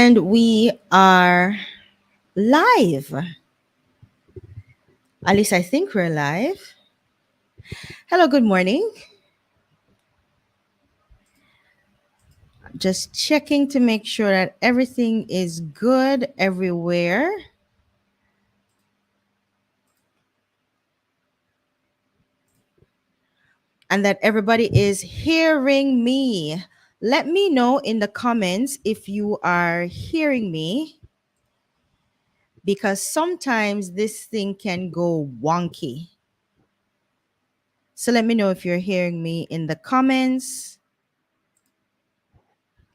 And we are live. At least I think we're live. Hello, good morning. Just checking to make sure that everything is good everywhere. And that everybody is hearing me. Let me know in the comments if you are hearing me, because sometimes this thing can go wonky. So let me know if you're hearing me in the comments.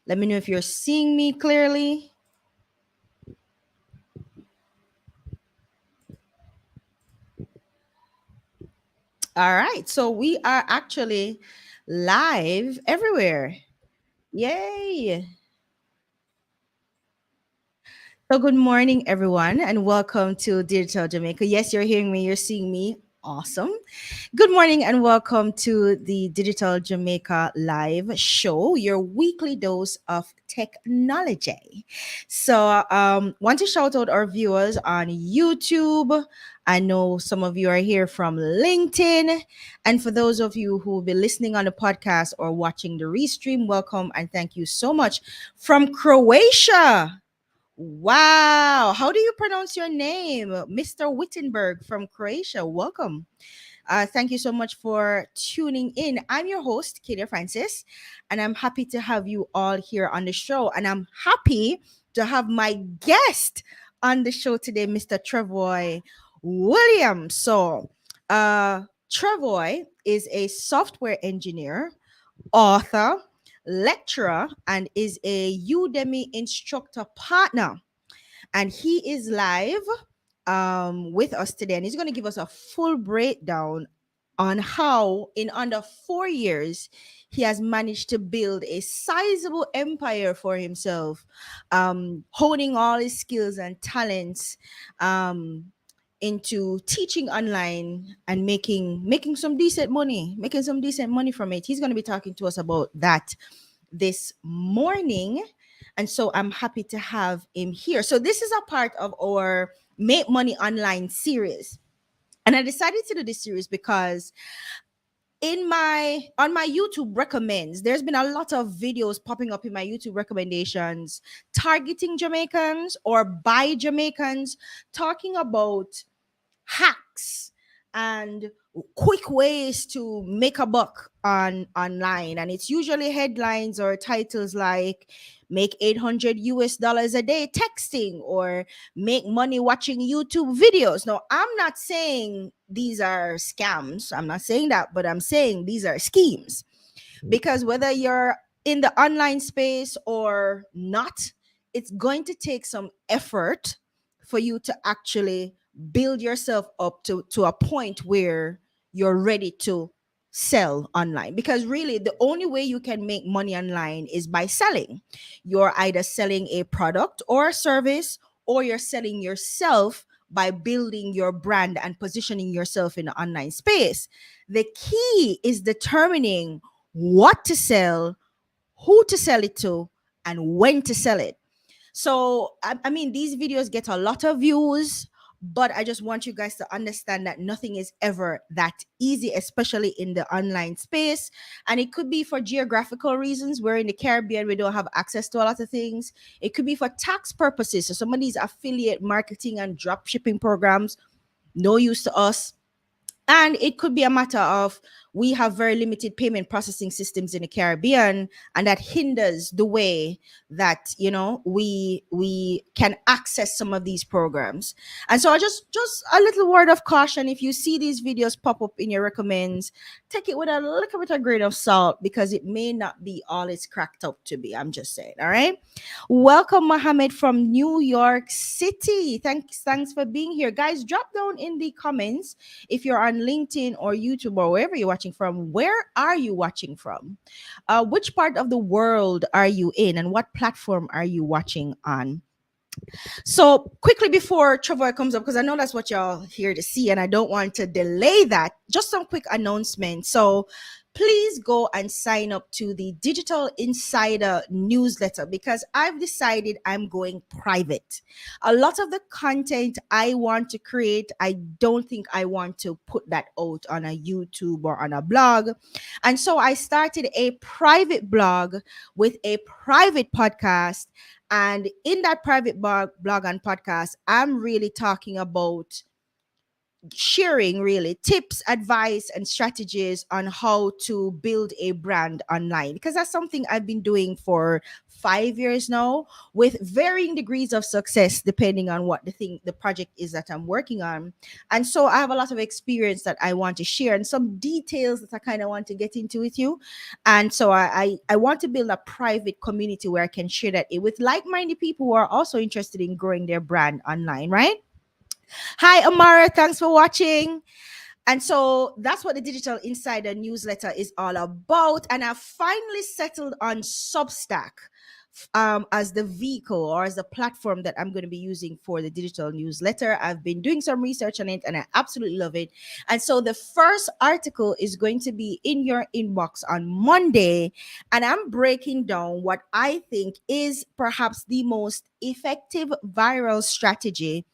Let me know if you're seeing me clearly. All right. So we are actually live everywhere. Yay. So good morning, everyone, and welcome to Digital Jamaica. Yes, you're hearing me, you're seeing me. Awesome. Good morning and welcome to the Digital Jamaica live show, your weekly dose of technology. So, want to shout out our viewers on YouTube. I know some of you are here from LinkedIn. And for those of you who will be listening on the podcast or watching the restream, welcome and thank you so much from Croatia. Wow. How do you pronounce your name? Mr. Wittenberg from Croatia. Welcome. Thank you so much for tuning in. I'm your host, Katie Francis, and I'm happy to have you all here on the show. And I'm happy to have my guest on the show today, Mr. Trevoir Williams. So, Trevoir is a software engineer, author, lecturer, and is a Udemy instructor partner. And he is live with us today, and he's going to give us a full breakdown on how in under 4 years he has managed to build a sizable empire for himself, honing all his skills and talents into teaching online and making some decent money from it. He's going to be talking to us about that this morning. And so I'm happy to have him here. So this is a part of our Make Money Online series. And I decided to do this series because on my YouTube recommends, there's been a lot of videos popping up in my YouTube recommendations targeting Jamaicans or by Jamaicans, talking about hacks and quick ways to make a buck online. And it's usually headlines or titles like make 800 US dollars a day texting or make money watching YouTube videos. Now, I'm not saying these are scams. I'm not saying that, but I'm saying these are schemes, because whether you're in the online space or not, it's going to take some effort for you to actually build yourself up to a point where you're ready to sell online. Because really the only way you can make money online is by selling. You're either selling a product or a service, or you're selling yourself by building your brand and positioning yourself in the online space. The key is determining what to sell, who to sell it to, and when to sell it. So, I mean, these videos get a lot of views, but I just want you guys to understand that nothing is ever that easy, especially in the online space. And it could be for geographical reasons. We're in the Caribbean, we don't have access to a lot of things. It could be for tax purposes. So some of these affiliate marketing and drop shipping programs, no use to us. And it could be a matter of we have very limited payment processing systems in the Caribbean, and that hinders the way that we can access some of these programs. And so I just a little word of caution: if you see these videos pop up in your recommends, take it with a little bit of grain of salt, because it may not be all it's cracked up to be. I'm just saying. All right. Welcome, Mohammed from New York City. Thanks for being here, guys. Drop down in the comments if you're on LinkedIn or YouTube or wherever you're watching from. Where are you watching from? Which part of the world are you in, and what platform are you watching on? So quickly before Trevoir comes up, because I know that's what y'all here to see, and I don't want to delay that, just some quick announcements. So please go and sign up to the Digital Insider newsletter, because I've decided I'm going private. A lot of the content I want to create, I don't think I want to put that out on a YouTube or on a blog. And so I started a private blog with a private podcast. And in that private blog and podcast, I'm really talking about sharing really tips, advice, and strategies on how to build a brand online, because that's something I've been doing for 5 years now, with varying degrees of success depending on what the project is that I'm working on. And so I have a lot of experience that I want to share, and some details that I kind of want to get into with you. And so I want to build a private community where I can share that with like-minded people who are also interested in growing their brand online, right? Hi, Amara. Thanks for watching. And so that's what the Digital Insider newsletter is all about. And I've finally settled on Substack as the vehicle or as the platform that I'm going to be using for the digital newsletter. I've been doing some research on it and I absolutely love it. And so the first article is going to be in your inbox on Monday. And I'm breaking down what I think is perhaps the most effective viral strategy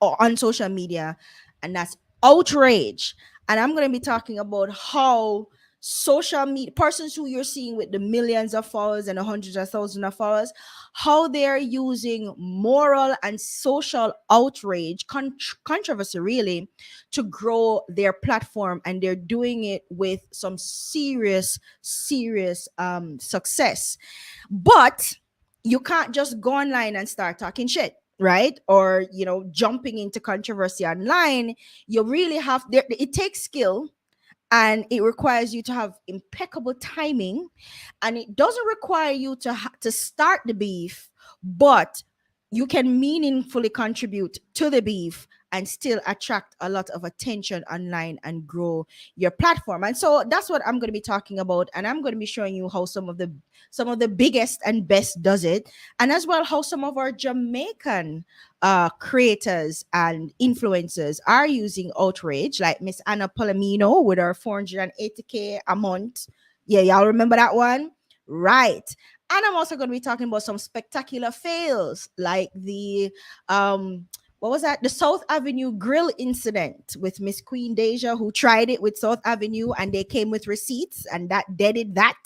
or on social media, and that's outrage. And I'm going to be talking about how social media persons who you're seeing with the millions of followers and the hundreds of thousands of followers, how they're using moral and social outrage, controversy really, to grow their platform, and they're doing it with some serious success. But you can't just go online and start talking shit, right? Or jumping into controversy online. You really have there, it takes skill, and it requires you to have impeccable timing, and it doesn't require you to start the beef, but you can meaningfully contribute to the beef and still attract a lot of attention online and grow your platform. And so that's what I'm going to be talking about, and I'm going to be showing you how some of the biggest and best does it, and as well how some of our Jamaican creators and influencers are using outrage, like Miss Anna Palomino with her 480K a month. Yeah, y'all remember that one? Right. And I'm also going to be talking about some spectacular fails, like the what was that? The South Avenue grill incident with Miss Queen Deja, who tried it with South Avenue and they came with receipts and that deaded that.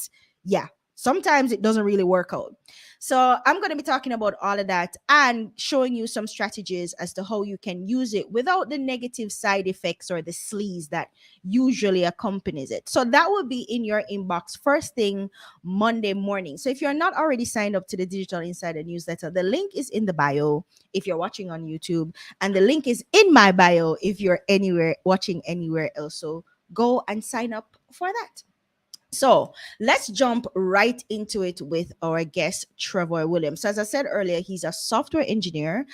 Yeah, sometimes it doesn't really work out. So I'm going to be talking about all of that and showing you some strategies as to how you can use it without the negative side effects or the sleaze that usually accompanies it. So that will be in your inbox first thing Monday morning. So if you're not already signed up to the Digital Insider newsletter, the link is in the bio if you're watching on YouTube, and the link is in my bio if you're watching anywhere else. So go and sign up for that. So let's jump right into it with our guest, Trevoir Williams. So as I said earlier, he's a software engineer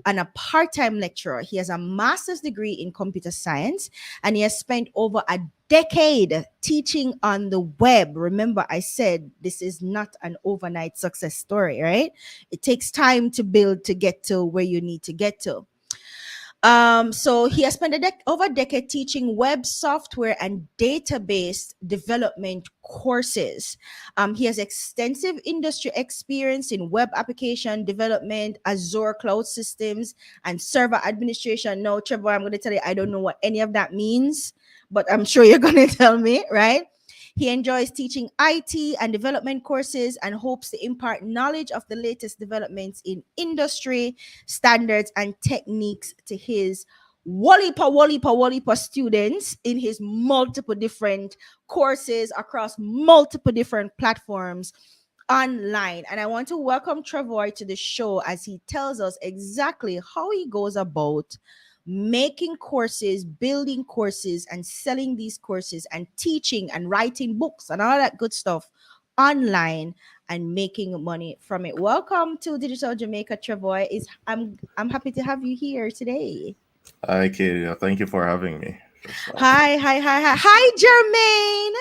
and a part-time lecturer. He has a master's degree in computer science, and he has spent over a decade teaching on the web. Remember, I said this is not an overnight success story, right? It takes time to build to get to where you need to get to. So he has spent over a decade teaching web software and database development courses. He has extensive industry experience in web application development, Azure cloud systems, and server administration. No, Trevor, I'm going to tell you, I don't know what any of that means, but I'm sure you're going to tell me, right? He enjoys teaching IT and development courses and hopes to impart knowledge of the latest developments in industry standards and techniques to his Wallipa students in his multiple different courses across multiple different platforms online. And I want to welcome Trevoir to the show as he tells us exactly how he goes about making courses, building courses, and selling these courses, and teaching and writing books and all that good stuff online and making money from it. Welcome to Digital Jamaica, Trevoir. I'm happy to have you here today. Hi, Katie. Thank you for having me. Hi, Jermaine.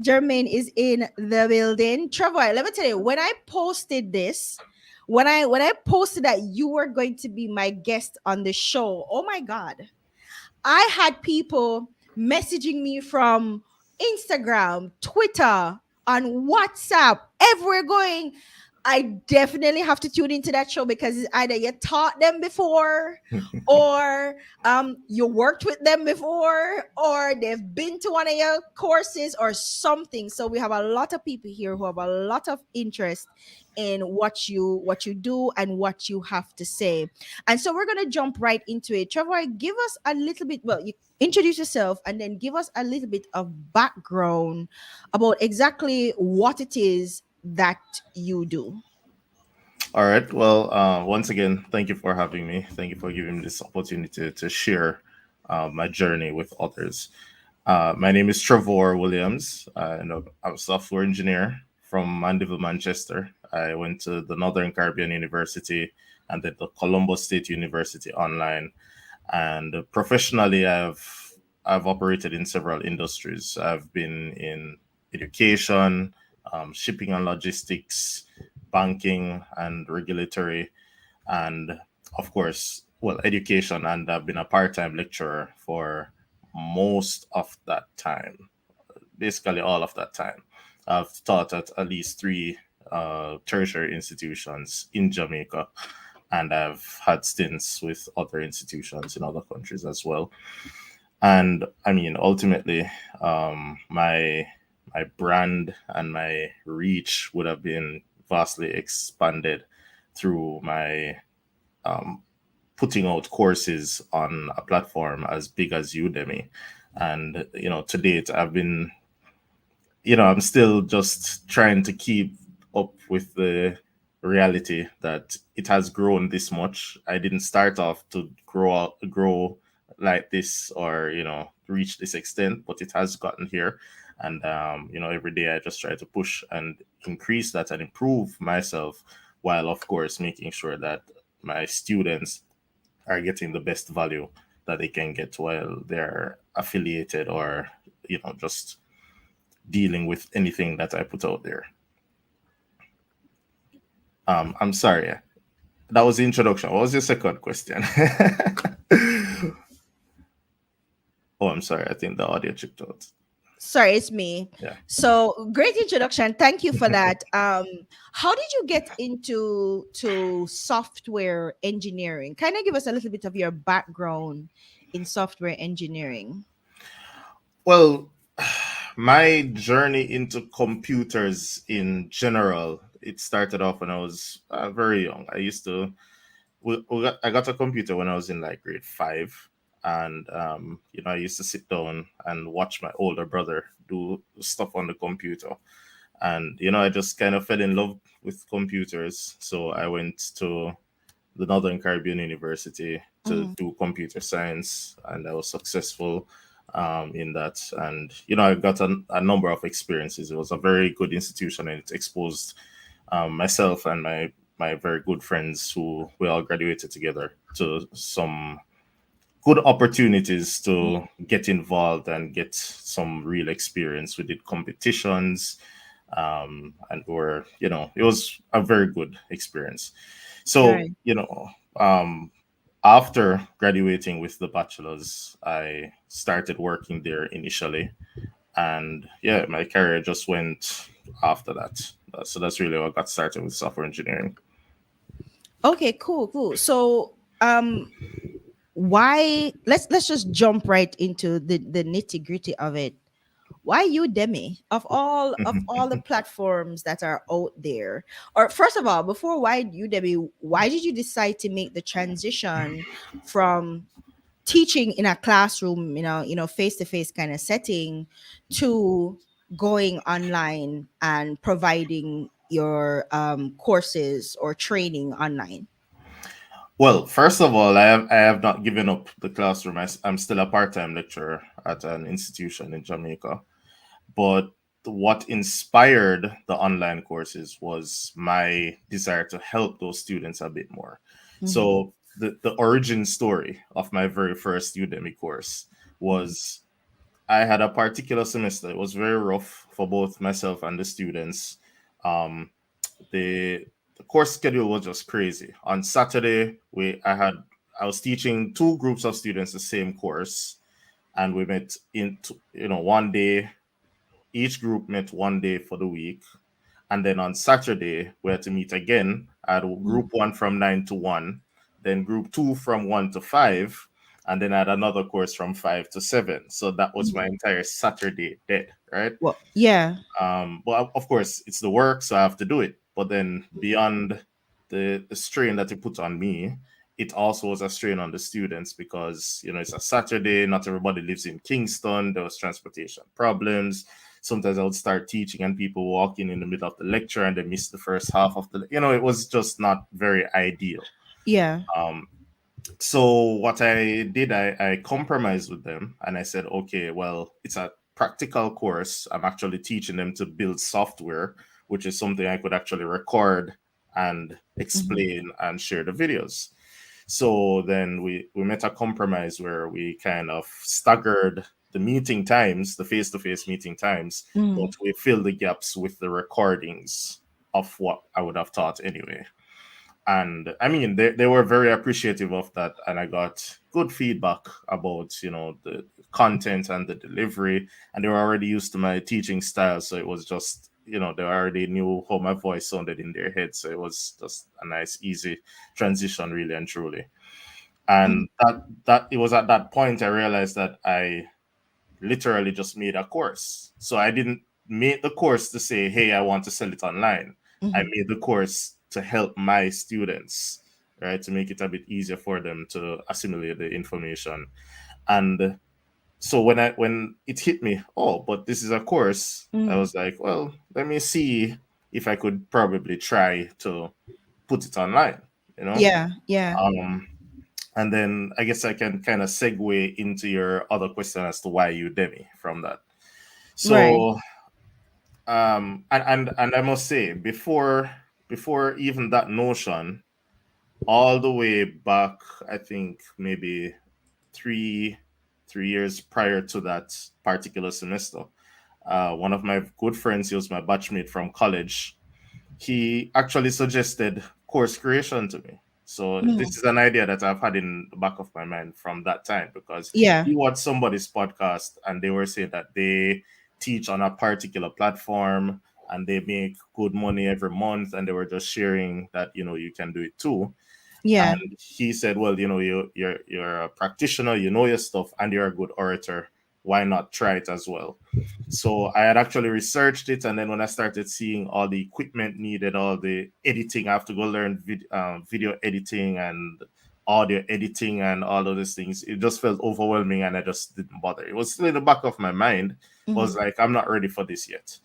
Jermaine is in the building. Trevoir, let me tell you, when I posted this, when I posted that you were going to be my guest on the show, oh my God, I had people messaging me from Instagram, Twitter, on WhatsApp, everywhere going. I definitely have to tune into that show because it's either you taught them before or you worked with them before or they've been to one of your courses or something. So we have a lot of people here who have a lot of interest in what you do and what you have to say. And so we're going to jump right into it. Trevor, give us a little bit, well, you introduce yourself and then give us a little bit of background about exactly what it is that you do. All right. Well, once again, thank you for having me. Thank you for giving me this opportunity to share my journey with others. My name is Trevoir Williams. I'm a software engineer from Mandeville, Manchester. I went to the Northern Caribbean University and then the Columbus State University online. And professionally, I've operated in several industries. I've been in education, shipping and logistics, banking and regulatory, and of course, well, education. And I've been a part-time lecturer for most of that time, basically all of that time. I've taught at least three tertiary institutions in Jamaica, and I've had stints with other institutions in other countries as well. And I mean, ultimately, my brand and my reach would have been vastly expanded through my um, putting out courses on a platform as big as Udemy. And to date, I'm still just trying to keep up with the reality that it has grown this much. I didn't start off to grow like this or reach this extent, but it has gotten here. And every day I just try to push and increase that and improve myself, while of course making sure that my students are getting the best value that they can get while they're affiliated or just dealing with anything that I put out there. I'm sorry. That was the introduction. What was your second question? Oh, I'm sorry. I think the audio chipped out. Sorry, it's me. Yeah. So great introduction. Thank you for that. How did you get into software engineering? Kind of give us a little bit of your background in software engineering. Well, my journey into computers in general, it started off when I was very young. I got a computer when I was in like grade five, and I used to sit down and watch my older brother do stuff on the computer, and I just kind of fell in love with computers. So I went to the Northern Caribbean University to Mhm. do computer science, and I was successful in that. And I got a number of experiences. It was a very good institution, and it exposed myself and my very good friends who we all graduated together to some good opportunities to get involved and get some real experience. We did competitions, and it was a very good experience. So, Right. um, after graduating with the bachelor's, I started working there initially. And yeah, my career just went after that. So that's really what got started with software engineering. Okay, cool, cool. So why let's just jump right into the nitty-gritty of it. Why Udemy of all the platforms that are out there? Or first of all, before why Udemy, why did you decide to make the transition from teaching in a classroom, face to face kind of setting, to going online and providing your courses or training online? Well, first of all, I have not given up the classroom. I'm still a part-time lecturer at an institution in Jamaica. But what inspired the online courses was my desire to help those students a bit more. Mm-hmm. So the origin story of my very first Udemy course was I had a particular semester. It was very rough for both myself and the students. Um, the the course schedule was just crazy. On Saturday, I was teaching two groups of students the same course, and we met in one day. Each group met one day for the week. And then on Saturday, we had to meet again. I had Mm. group one from 9 to 1, then group two from 1 to 5, and then I had another course from 5 to 7. So that was my Mm. entire Saturday dead, right? Well, yeah. But of course, it's the work, so I have to do it. But then beyond the strain that it put on me, it also was a strain on the students because it's a Saturday. Not everybody lives in Kingston. There was transportation problems. Sometimes I would start teaching and people walk in the middle of the lecture and they miss the first half of it was just not very ideal. Yeah. Um, so what I did, I compromised with them and I said, okay, well, it's a practical course. I'm actually teaching them to build software, which is something I could actually record and Mm-hmm. explain and share the videos. So then we met a compromise where we kind of staggered the meeting times, the face-to-face meeting times, but Mm. we filled the gaps with the recordings of what I would have taught anyway. And I mean, they were very appreciative of that, and I got good feedback about the content and the delivery, and they were already used to my teaching style, so it was just they already knew how my voice sounded in their head, so it was just a nice easy transition, really and truly. Mm. And that it was at that point I realized that I literally just made a course. So I didn't make the course to say, hey, I want to sell it online. I Mm-hmm. made the course to help my students, right? To make it a bit easier for them to assimilate the information. And so when it hit me, oh, but this is a course, I Mm. was like, well, let me see if I could probably try to put it online, you know? Yeah. Yeah. Um, and then I guess I can kind of segue into your other question as to why Udemy from that. Right. So and I must say before even that notion, all the way back, I think maybe three 3 years prior to that particular semester, one of my good friends, he was my batchmate from college, he actually suggested course creation to me. So Mm. this is an idea that I've had in the back of my mind from that time because Yeah. he watched somebody's podcast and they were saying that they teach on a particular platform and they make good money every month and they were just sharing that you can do it too. Yeah. And he said, well, you're a practitioner, you know your stuff, and you're a good orator. Why not try it as well? So I had actually researched it, and then when I started seeing all the equipment needed, all the editing, I have to go learn video editing and audio editing and all of these things. It just felt overwhelming, and I just didn't bother. It was still in the back of my mind. Mm-hmm. Was like, I'm not ready for this yet.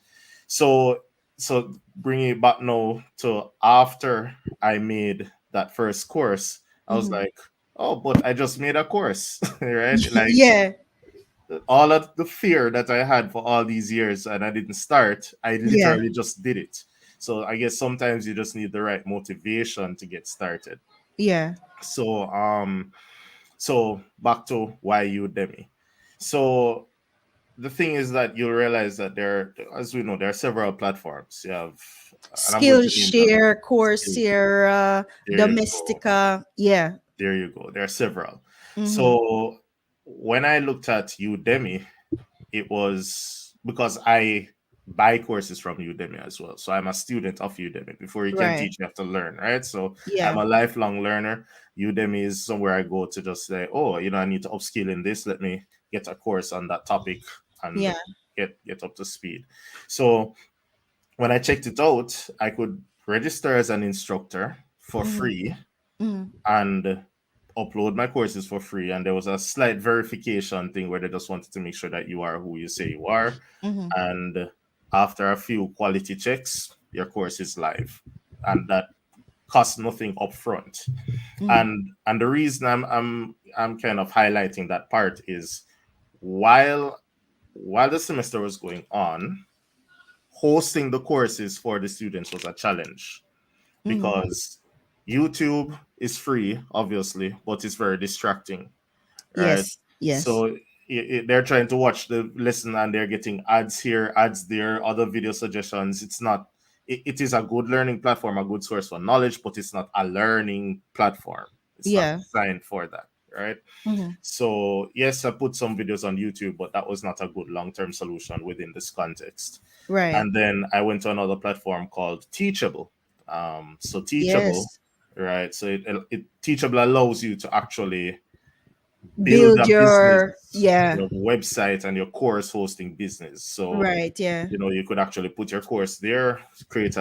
So bringing it back now to after I made that first course, I was Mm-hmm. like, oh, but I just made a course, right? Like Yeah. all of the fear that I had for all these years and I didn't start, I Yeah. literally just did it. So I guess sometimes you just need the right motivation to get started. Yeah. So so back to why Udemy. So the thing is that you'll realize that as we know, there are several platforms. You have, and I'm going to name them. Skillshare, Coursera, There you go. Domestika. Yeah. There you go. There are several. Mm-hmm. So when I looked at Udemy, it was because I buy courses from Udemy as well. So I'm a student of Udemy. Before you can Right. teach, you have to learn, right? So I'm Yeah. a lifelong learner. Udemy is somewhere I go to just say, oh, I need to upskill in this. Let me get a course on that topic and Yeah. get up to speed. So when I checked it out, I could register as an instructor for Mm-hmm. free Mm-hmm. and upload my courses for free. And there was a slight verification thing where they just wanted to make sure that you are who you say you are. Mm-hmm. And after a few quality checks, your course is live. And that costs nothing upfront. Mm-hmm. And the reason I'm kind of highlighting that part is while the semester was going on, hosting the courses for the students was a challenge Mm-hmm. because YouTube is free, obviously, but it's very distracting, right? Yes. Yes. So they're trying to watch the lesson and they're getting ads here, ads there, other video suggestions. It's not, it is a good learning platform, a good source for knowledge, but it's not a learning platform. It's not Yeah. designed for that, right? Mm-hmm. So yes, I put some videos on YouTube, but that was not a good long-term solution within this context. Right. And then I went to another platform called Teachable. So Teachable, Yes. right? So it Teachable allows you to actually build Build a your, business, yeah. your website and your course hosting business. So Right. Yeah. you could actually put your course there, create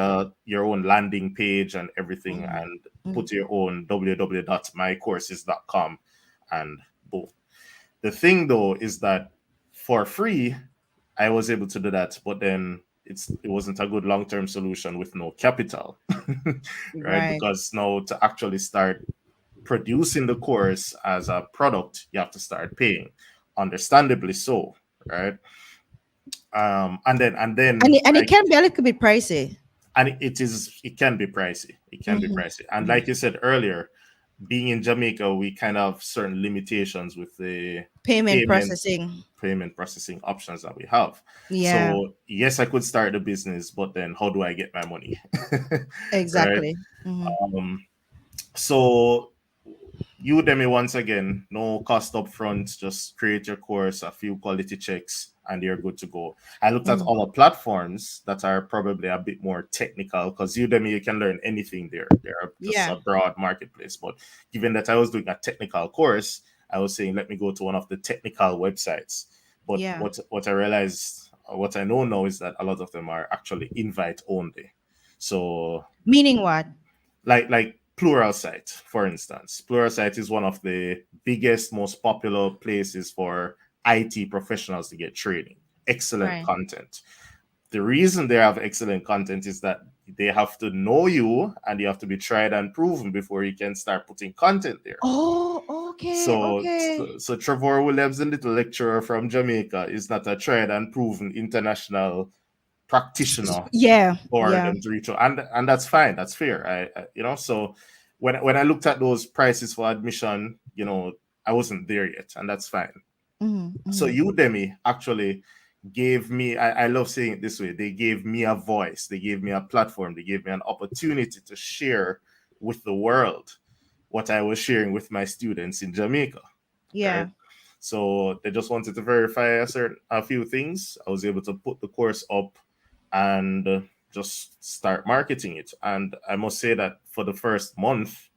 your own landing page and everything, Mm-hmm. and Mm-hmm. put your own www.mycourses.com, and boom. The thing though is that for free, I was able to do that, but then it wasn't a good long term solution with no capital, right? Right. Because now to actually start producing the course as a product, you have to start paying, understandably so, right? And then And it like, can be a little bit pricey. and it can be pricey. It can be Mm-hmm. pricey, and Mm-hmm. like you said earlier, being in Jamaica, we kind of have certain limitations with the Payment payment processing. payment processing options that we have. Yeah. So yes, I could start the business, but then how do I get my money? Right. Exactly. Mm-hmm. Um, so Udemy, once again, no cost up front, just create your course, a few quality checks, and you're good to go. I looked at Mm-hmm. other platforms that are probably a bit more technical, because Udemy, you can learn anything there. They're just Yeah. a broad marketplace. But given that I was doing a technical course, I was saying, let me go to one of the technical websites. But Yeah. what I realized, what I know now, is that a lot of them are actually invite only. So Meaning what? like Pluralsight, for instance. Pluralsight is one of the biggest, most popular places for IT professionals to get training. Excellent Right. content. The reason they have excellent content is that they have to know you, and you have to be tried and proven before you can start putting content there. Oh, okay. So, Okay. so Trevor Williams, the little lecturer from Jamaica, is not a tried and proven international practitioner Yeah. for Yeah. them to reach out, and that's fine, that's fair. So when I looked at those prices for admission, I wasn't there yet, and that's fine. Mm-hmm. So Mm-hmm. Udemy actually gave me, I love saying it this way, they gave me a voice, they gave me a platform, they gave me an opportunity to share with the world what I was sharing with my students in Jamaica, right? Yeah. So they just wanted to verify a few things. I was able to put the course up and just start marketing it. And I must say that for the first month,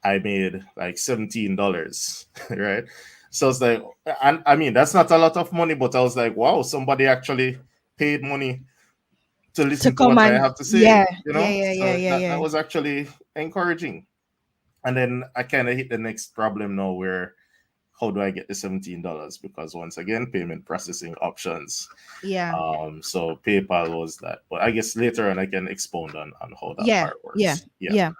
I made like $17, right? So it's like, and I mean, that's not a lot of money, but I was like, wow, somebody actually paid money to To listen to come what I and have to yeah. say, Yeah. Yeah. Yeah. So Yeah. that Yeah. was actually encouraging. And then I kind of hit the next problem now, where how do I get the $17? Because once again, payment processing options. Yeah. So PayPal was that. But I guess later on I can expound on how that Yeah. part Yeah. works. Yeah. Yeah.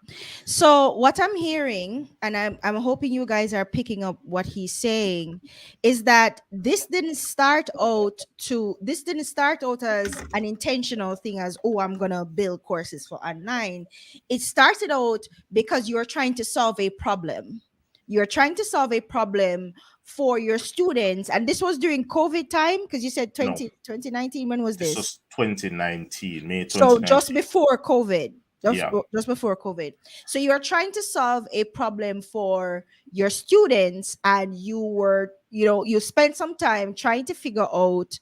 So what I'm hearing, and I'm hoping you guys are picking up what he's saying, is that this didn't start out as an intentional thing, as, oh, I'm gonna build courses for online. It started out because you're trying to solve a problem. You're trying to solve a problem for your students. And this was during COVID time, because you said No, 2019. When was this this? was 2019, May So just 2019. before COVID, Yeah. just before COVID. So you are trying to solve a problem for your students, and you spent some time trying to figure out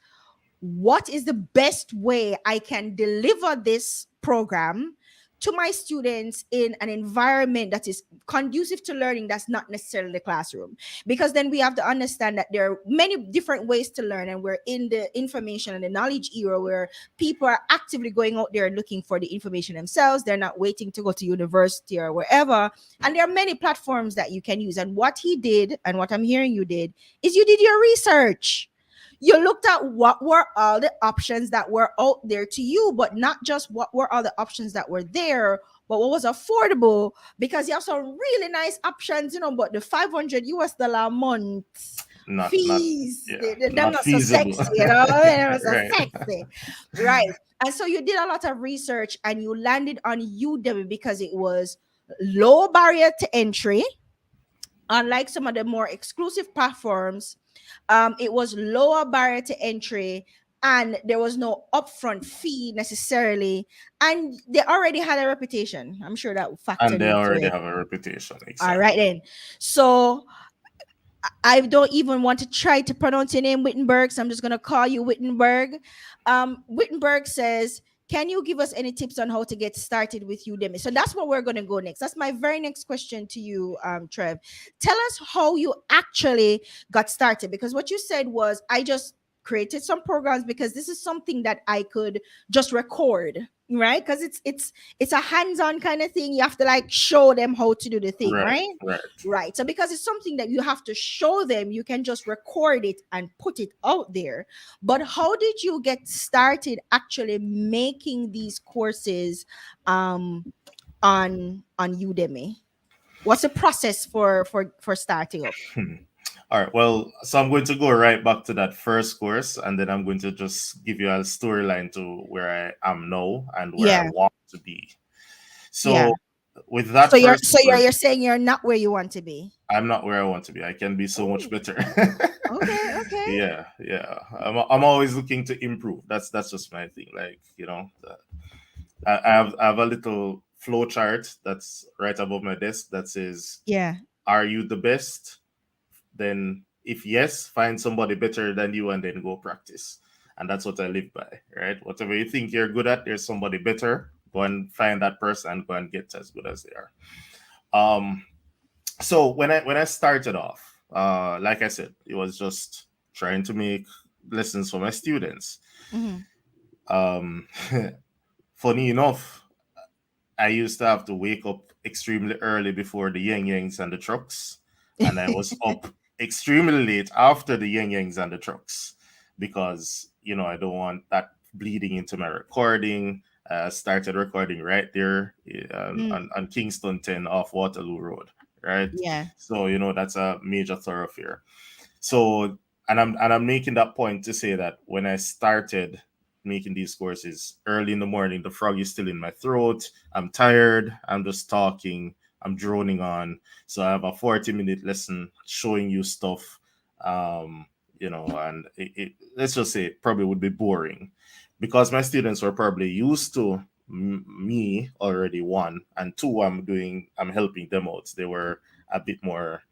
what is the best way I can deliver this program to my students in an environment that is conducive to learning, that's not necessarily the classroom. Because then we have to understand that there are many different ways to learn, and we're in the information and the knowledge era where people are actively going out there and looking for the information themselves. They're not waiting to go to university or wherever. And there are many platforms that you can use. And what he did, and what I'm hearing you did, is you did your research. You looked at what were all the options that were out there to you, but not just what were all the options that were there, but what was affordable. Because you have some really nice options, but the 500 US dollar a month Not fees, yeah, they're not not so feasible. sexy, they're not so Right. sexy, right? And so you did a lot of research, and you landed on Udemy because it was low barrier to entry. Unlike some of the more exclusive platforms, it was lower barrier to entry, and there was no upfront fee necessarily, and they already had a reputation. I'm sure that And factored they into already it. have a reputation, All right exactly. then. So I don't even want to try to pronounce your name, Wittenberg, so I'm just gonna call you Wittenberg. Wittenberg says, "Can you give us any tips on how to get started with Udemy?" So that's what we're gonna go next. That's my very next question to you, Trev. Tell us how you actually got started, because what you said was, "I just created some programs because this is something that I could just record." Right, because it's a hands-on kind of thing. You have to like show them how to do the thing, Right, right? right. Right. So because it's something that you have to show them, you can just record it and put it out there. But how did you get started actually making these courses um on Udemy? What's the process for starting up? Hmm. All right. Well, so I'm going to go right back to that first course, and then I'm going to just give you a storyline to where I am now and where I Yeah. want to be. Yeah. So, with that first So course, you're saying you're not where you want to be. I'm not where I want to be. I can be so much Oh, better. okay, okay. Yeah, yeah. I'm always looking to improve. That's just my thing. Like, I have a little flow chart that's right above my desk that says, Yeah. "Are you the best?" Then if yes, find somebody better than you and then go practice. And that's what I live by, right? Whatever you think you're good at, there's somebody better. Go and find that person and go and get as good as they are. Um, so when I started off, like I said, it was just trying to make lessons for my students. Hmm. Um, funny enough, I used to have to wake up extremely early before the yang yangs and the trucks, and I was up extremely late after the yang yangs and the trucks because I don't want that bleeding into my recording. Started recording right there Mm, on Kingston 10 off Waterloo Road, right? yeah. So that's a major thoroughfare. So, and I'm making that point to say that when I started making these courses early in the morning, the frog is still in my throat. I'm tired. I'm just talking. I'm droning on. So I have a 40-minute lesson showing you stuff. And let's just say it probably would be boring because my students were probably used to me already, one, and two, I'm helping them out. They were a bit more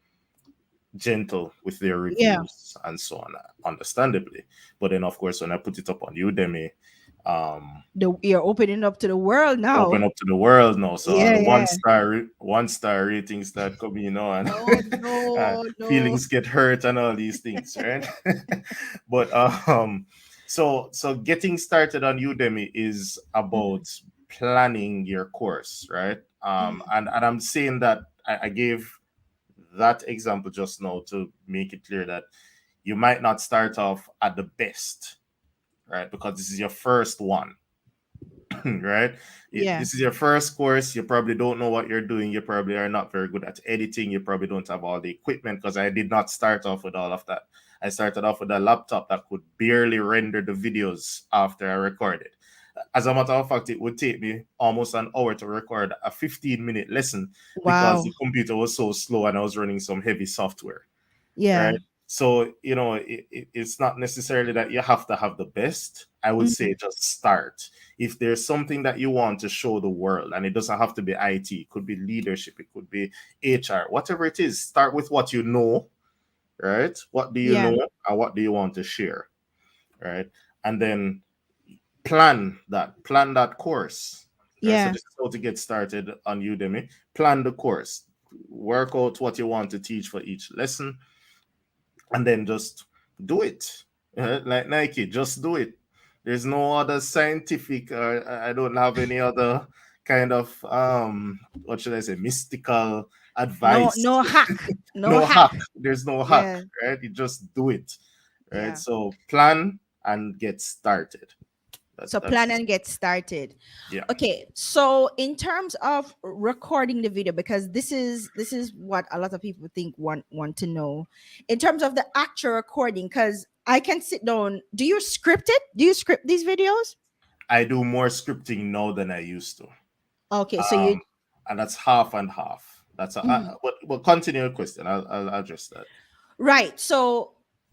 gentle with their Yeah. reviews and so on, understandably. But then, of course, when I put it up on Udemy, You're opening up to the world open now. up to the world now. So all Yeah, the yeah. one star ratings start coming, and Oh no, no. feelings get hurt and all these things, right? But so getting started on Udemy is Mhm, about planning your course, right? mhm. And I'm saying that I gave that example just now to make it clear that you might not start off at the best, right? Because this is your first one, right? Yeah. This is your first course. You probably don't know what you're doing. You probably are not very good at editing. You probably don't have all the equipment because I did not start off with all of that. I started off with a laptop that could barely render the videos after I recorded. As a matter of fact, it would take me almost an hour to record a 15-minute lesson because Wow. the computer was so slow and I was running some heavy software, Yeah. right? So, it's not necessarily that you have to have the best. I would say Mhm. just start. If there's something that you want to show the world, and it doesn't have to be IT, it could be leadership, it could be HR, whatever it is, start with what you know, right? What do you Yeah. know and what do you want to share, right? And then plan that course. Right? So Yeah. this is how to get started on Udemy. Plan the course, work out what you want to teach for each lesson, and then just do it. Like Nike, just do it. There's no other scientific, I don't have any other kind of what should I say, mystical No, advice. no hack. No No hack. hack. There's no hack, Yeah. right? You just do it, right? Yeah. So plan and get started. that, So plan that's and get started. Yeah. Okay, so in terms of recording the video, because this is what a lot of people think want to know, in terms of the actual recording, because I can sit down. Do you script it? Do you script these videos? I do more scripting now than I used to. Okay, so you Um, and that's half and half. Mhm. But continue your question. I'll address that. Right. So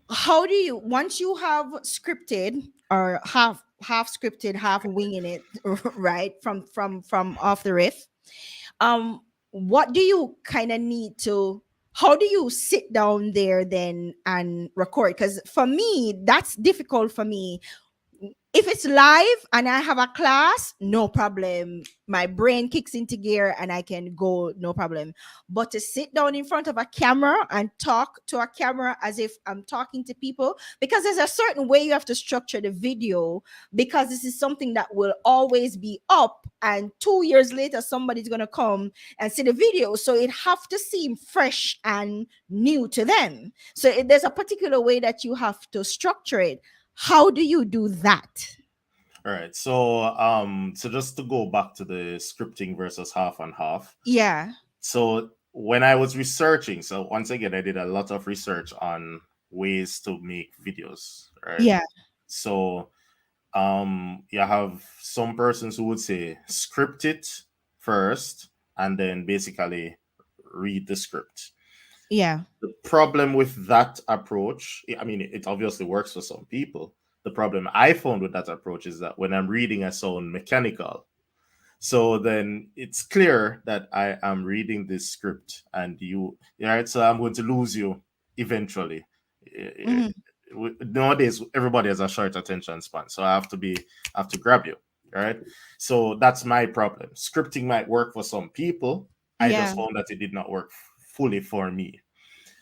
how do you, once you have scripted or half scripted, half winging it, right, from off the riff, what do you kind of need to, how do you sit down there then and record? Because for me, that's difficult for me. If it's live and I have a class, no problem. My brain kicks into gear and I can go, no problem. But to sit down in front of a camera and talk to a camera as if I'm talking to people, because there's a certain way you have to structure the video, because this is something that will always be up. And 2 years later, somebody's going to come and see the video. So it have to seem fresh and new to them. So there's a particular way that you have to structure it. How do you do that? All right. So just to go back to the scripting versus half and half. Yeah. So when I was researching, so once again, I did a lot of research on ways to make videos, right? Yeah. So you have some persons who would say script it first and then basically read the script. Yeah. The problem with that approach, I mean, it obviously works for some people. The problem I found with that approach is that when I'm reading, I sound mechanical. So then it's clear that I am reading this script and right? So I'm going to lose you eventually. Mhm. Nowadays, everybody has a short attention span. So I have to grab you. Right. So that's my problem. Scripting might work for some people. I Yeah. just found that it did not work fully for me.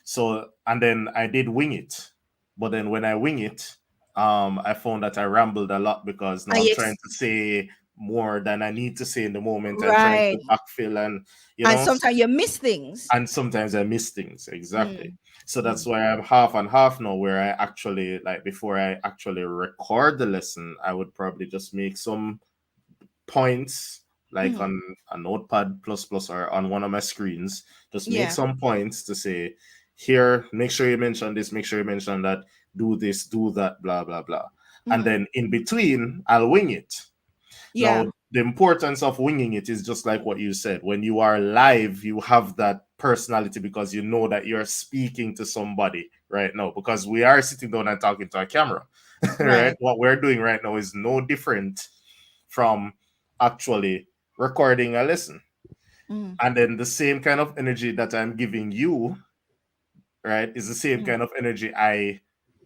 So, and then I did wing it. But then when I wing it, I found that I rambled a lot because now I'm trying Yes. to say more than I need to say in the moment and trying Right. to backfill and, And sometimes you miss things. and sometimes I miss things. Exactly. Mm. So that's Mm. why I'm half and half now, where I actually, like, before I actually record the lesson, I would probably just make some points like Mhm. on a notepad plus plus or on one of my screens, just make Yeah. some points to say, here, make sure you mention this, make sure you mention that, do this, do that, blah blah blah. And Mhm. then in between I'll wing it. Yeah. Now the importance of winging it is just like what you said. When you are live, you have that personality because you know that you're speaking to somebody right now, because we are sitting down and talking to a camera. Right, Right. what we're doing right now is no different from actually recording a lesson. Mhm. And then the same kind of energy that I'm giving you, right, is the same Mhm. kind of energy I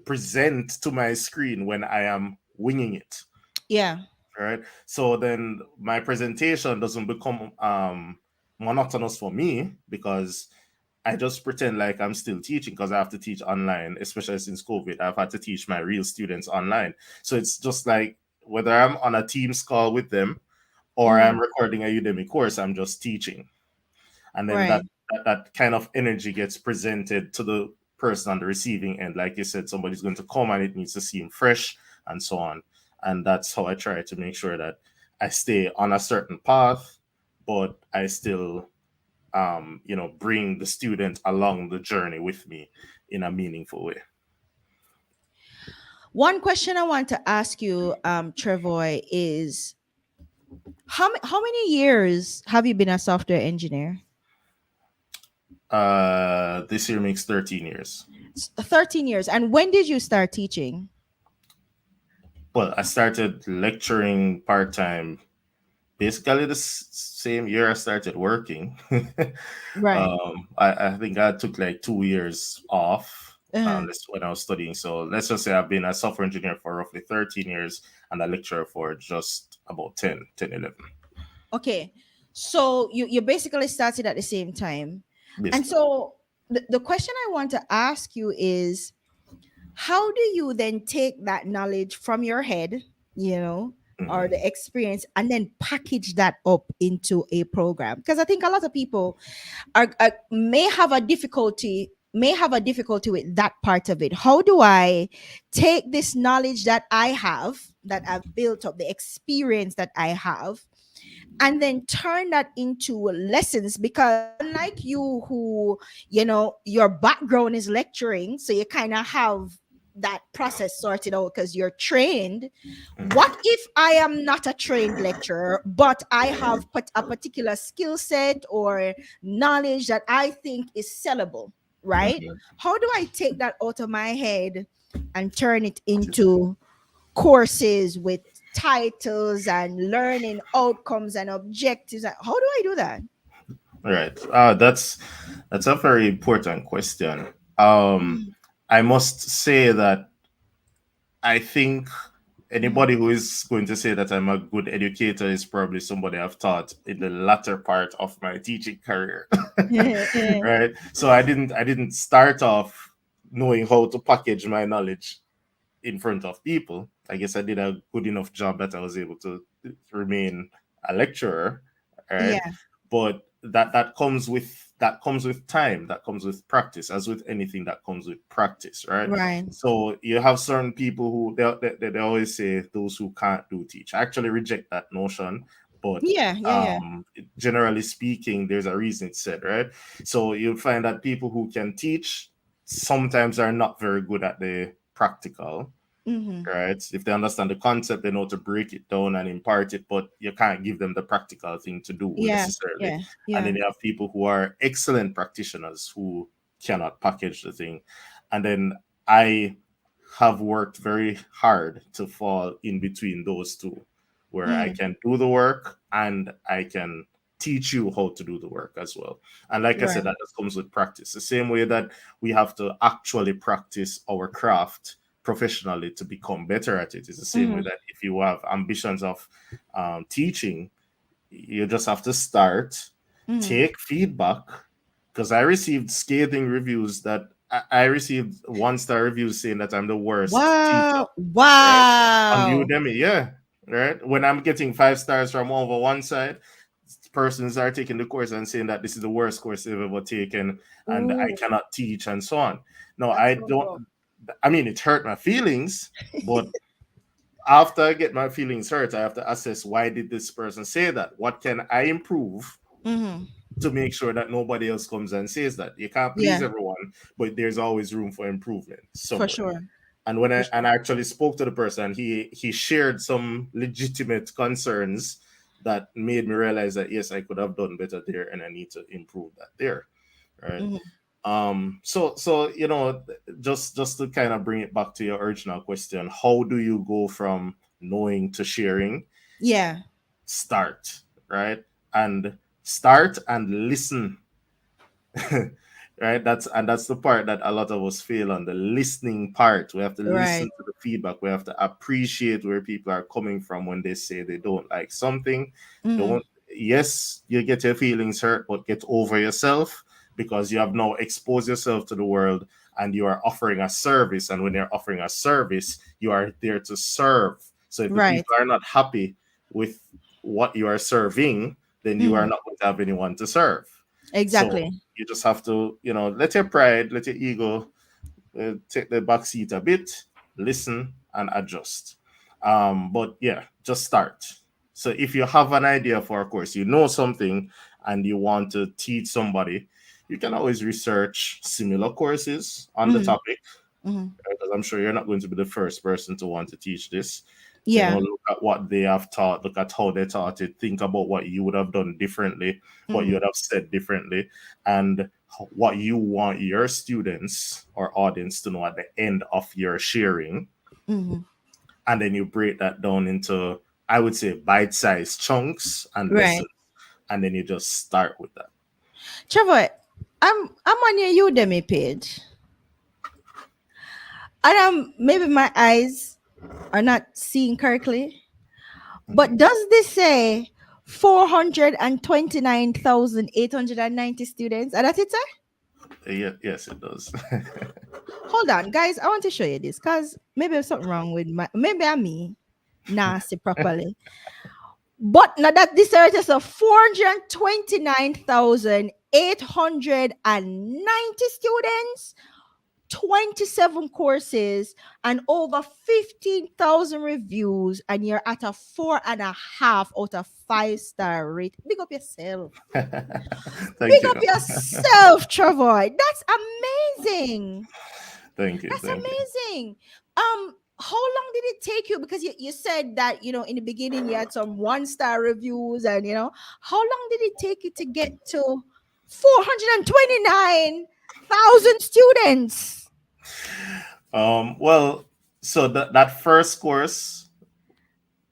present to my screen when I am winging it. Yeah. Right. So then my presentation doesn't become monotonous for me because I just pretend like I'm still teaching because I have to teach online, especially since COVID. I've had to teach my real students online. So it's just like whether I'm on a Teams call with them or I'm Mhm. recording a Udemy course, I'm just teaching. And then Right. that kind of energy gets presented to the person on the receiving end. Like you said, somebody's going to come and it needs to seem fresh and so on. And that's how I try to make sure that I stay on a certain path, but I still bring the student along the journey with me in a meaningful way. One question I want to ask you, Trevoy, is how many years have you been a software engineer? This year makes 13 years. 13 years. And when did you start teaching? Well, I started lecturing part time basically the same year I started working. Right. I think I took like 2 years off. Uh-huh. That's when I was studying. So let's just say I've been a software engineer for roughly 13 years and a lecturer for just about 11. Okay. So you basically started at the same time. And Basically. so the question I want to ask you is, how do you then take that knowledge from your head, you know, or the Mhm. experience, and then package that up into a program? Because I think a lot of people may have a difficulty with that part of it. How do I take this knowledge that I have, that I've built up, the experience that I have, and then turn that into lessons? Because unlike you, who, your background is lecturing, so you kind of have that process sorted out because you're trained. What Mhm. if I am not a trained lecturer, but I have a particular skill set or knowledge that I think is sellable, right? Mhm. How do I take that out of my head and turn it into courses with titles and learning outcomes and objectives? How do I do that? Right. That's That's a very important question. Um, Mhm. I must say that I think Mhm. anybody who is going to say that I'm a good educator is probably somebody I've taught in the latter part of my teaching career. Right? So I didn't start off knowing how to package my knowledge in front of people. I guess I did a good enough job that I was able to remain a lecturer, right? Yeah. But that comes with time, that comes with practice, as with anything that comes with practice, right? Right. So you have certain people who they always say those who can't do teach. I actually reject that notion, but Yeah. Yeah. Yeah. generally speaking, there's a reason it's said, right? So you'll find that people who can teach sometimes are not very good at the practical, Mhm. right? If they understand the concept, they know to break it down and impart it, but you can't give them the practical thing to do Yeah. necessarily. Yeah. And Yeah. then you have people who are excellent practitioners who cannot package the thing. And then I have worked very hard to fall in between those two, where I Mhm. can do the work and I can teach you how to do the work as well. And like I said, Right. that just comes with practice. The same way that we have to actually practice our craft professionally to become better at it. It's the same way Mhm. that if you have ambitions of teaching, you just have to start, Mhm. take feedback. Because I received scathing reviews that I received 1-star reviews saying that I'm the worst teacher, Wow. right? On Wow. Udemy, yeah, right. When I'm getting 5 stars from over one side, persons are taking the course and saying that this is the worst course they've ever taken and I Ooh, cannot teach and so on. No, that's I so don't. rough. I mean, it hurt my feelings, but after I get my feelings hurt, I have to assess, why did this person say that? What can I improve Mhm. to make sure that nobody else comes and says that? You can't please Yeah, everyone, but there's always room for improvement for somewhere. sure. And when For I sure. actually spoke to the person, he shared some legitimate concerns that made me realize that yes, I could have done better there, and I need to improve that there, right? Mhm. So just to kind of bring it back to your original question, how do you go from knowing to sharing? Yeah. Start, right? And start and listen. Right, that's the part that a lot of us fail on, the listening part. We have to listen Right. to the feedback, we have to appreciate where people are coming from when they say they don't like something. Mhm. Don't Yes, you get your feelings hurt, but get over yourself, because you have now exposed yourself to the world, and you are offering a service, and when you're offering a service, you are there to serve. So if the Right. people are not happy with what you are serving, then you are Mhm. not going to have anyone to serve. So Exactly. you just have to, let your pride, let your ego take the back seat a bit, listen and adjust. But yeah, just start. So if you have an idea for a course, you know something, and you want to teach somebody, you can always research similar courses on the Mhm. topic, Mhm. because I'm sure you're not going to be the first person to want to teach this. Yeah. Look at what they have taught, look at how they taught it, think about what you would have done differently, what you Mhm. would have said differently, and what you want your students or audience to know at the end of your sharing. Mhm. And then you break that down into, I would say, bite-sized chunks and Right. lessons. And then you just start with that. Trevor, I'm on your Udemy page, and maybe my eyes are not seeing correctly. But Mhm. does this say 429,890 students? And that's it, sir? Yes, it does. Hold on, guys. I want to show you this because maybe there's something wrong with maybe I'm me. Nasty properly. But now that this is of 429,890 students, 27 courses, and over 15,000 reviews, and you're at a 4.5 out of 5-star rate. Big up yourself. Thank Big you. up yourself, Trevor. That's amazing. Thank you. That's Thank you. amazing. How long did it take you? Because you said that in the beginning you had some 1-star reviews, and how long did it take you to get to 429,000 students? Well, so that first course,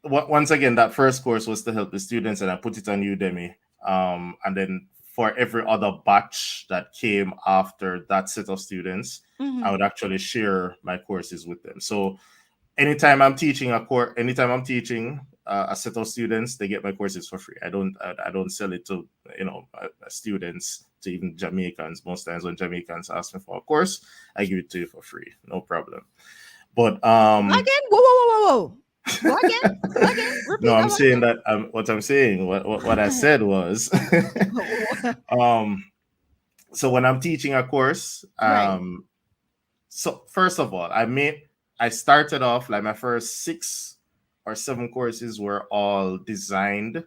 once again, that first course was to help the students, and I put it on Udemy. And then for every other batch that came after that set of students, I would actually share my courses with them. So anytime I'm teaching a course, anytime I'm teaching a set of students, they get my courses for free. I don't sell it to students, to even Jamaicans. Most times when Jamaicans ask me for a course, I give it to you for free, no problem. But Again, whoa. Go again. Go again. no, Repeat I'm that saying that what I'm saying, what I said was, one. um, so when I'm teaching a course, Right. so first of all, I started off like my first 6 or 7 courses were all designed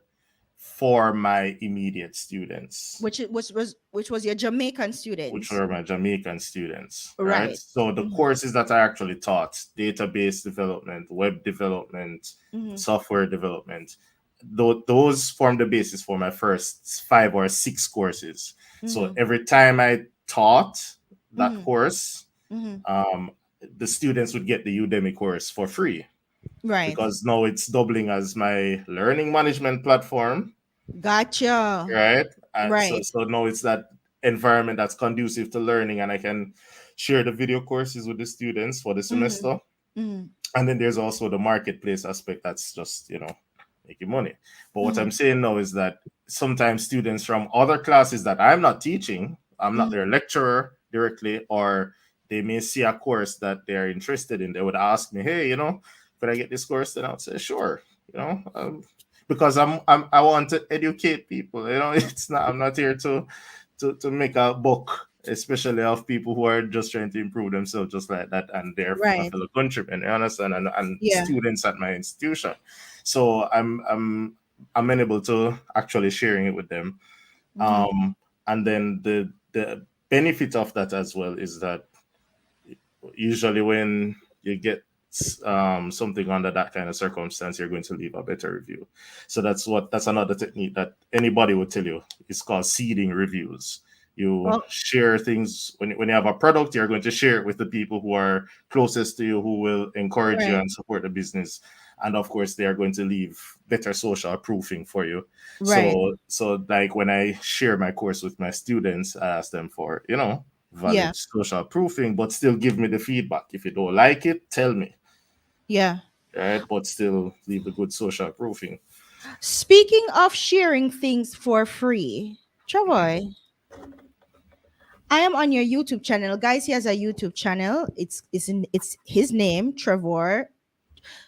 for my immediate students, Which was your Jamaican which students. were my Jamaican students, right? Right. So the Mm-hmm. courses that I actually taught, database development, web development, Mm-hmm. software development, those form the basis for my first 5 or 6 courses. So Mm-hmm. every time I taught that Mm-hmm. course, Mm-hmm. um, the students would get the Udemy course for free, Right. because now it's doubling as my learning management platform, Gotcha. right? So Right. so now it's that environment that's conducive to learning, and I can share the video courses with the students for the Mm-hmm. semester. Mm-hmm. And then there's also the marketplace aspect that's just, making money. But what I'm Mm-hmm. saying now is that sometimes students from other classes that I'm not teaching, I'm not their lecturer directly, or they may see a course that they're interested in. They would ask me, hey, could I get this course? Then I would say, sure, because I want to educate people. It's not, I'm not here to make a book, especially of people who are just trying to improve themselves, just like that, and their Right. fellow countrymen. You understand? And Yeah. students at my institution. So I'm amenable to actually sharing it with them. Mm-hmm. And then the benefit of that as well is that usually when you get something under that kind of circumstance, you're going to leave a better review. So that's another technique that anybody would tell you. It's called seeding reviews. You Oh, share things when you have a product, you're going to share it with the people who are closest to you, who will encourage you right. and support the business. And of course, they are going to leave better social proofing for you. Right. So like when I share my course with my students, I ask them for, Yeah. valid social proofing, but still give me the feedback. If you don't like it, tell me, Yeah. right? But still leave the good social proofing. Speaking of sharing things for free, Travoy, I am on your YouTube channel, guys. He has a YouTube channel. It's his name, Trevor.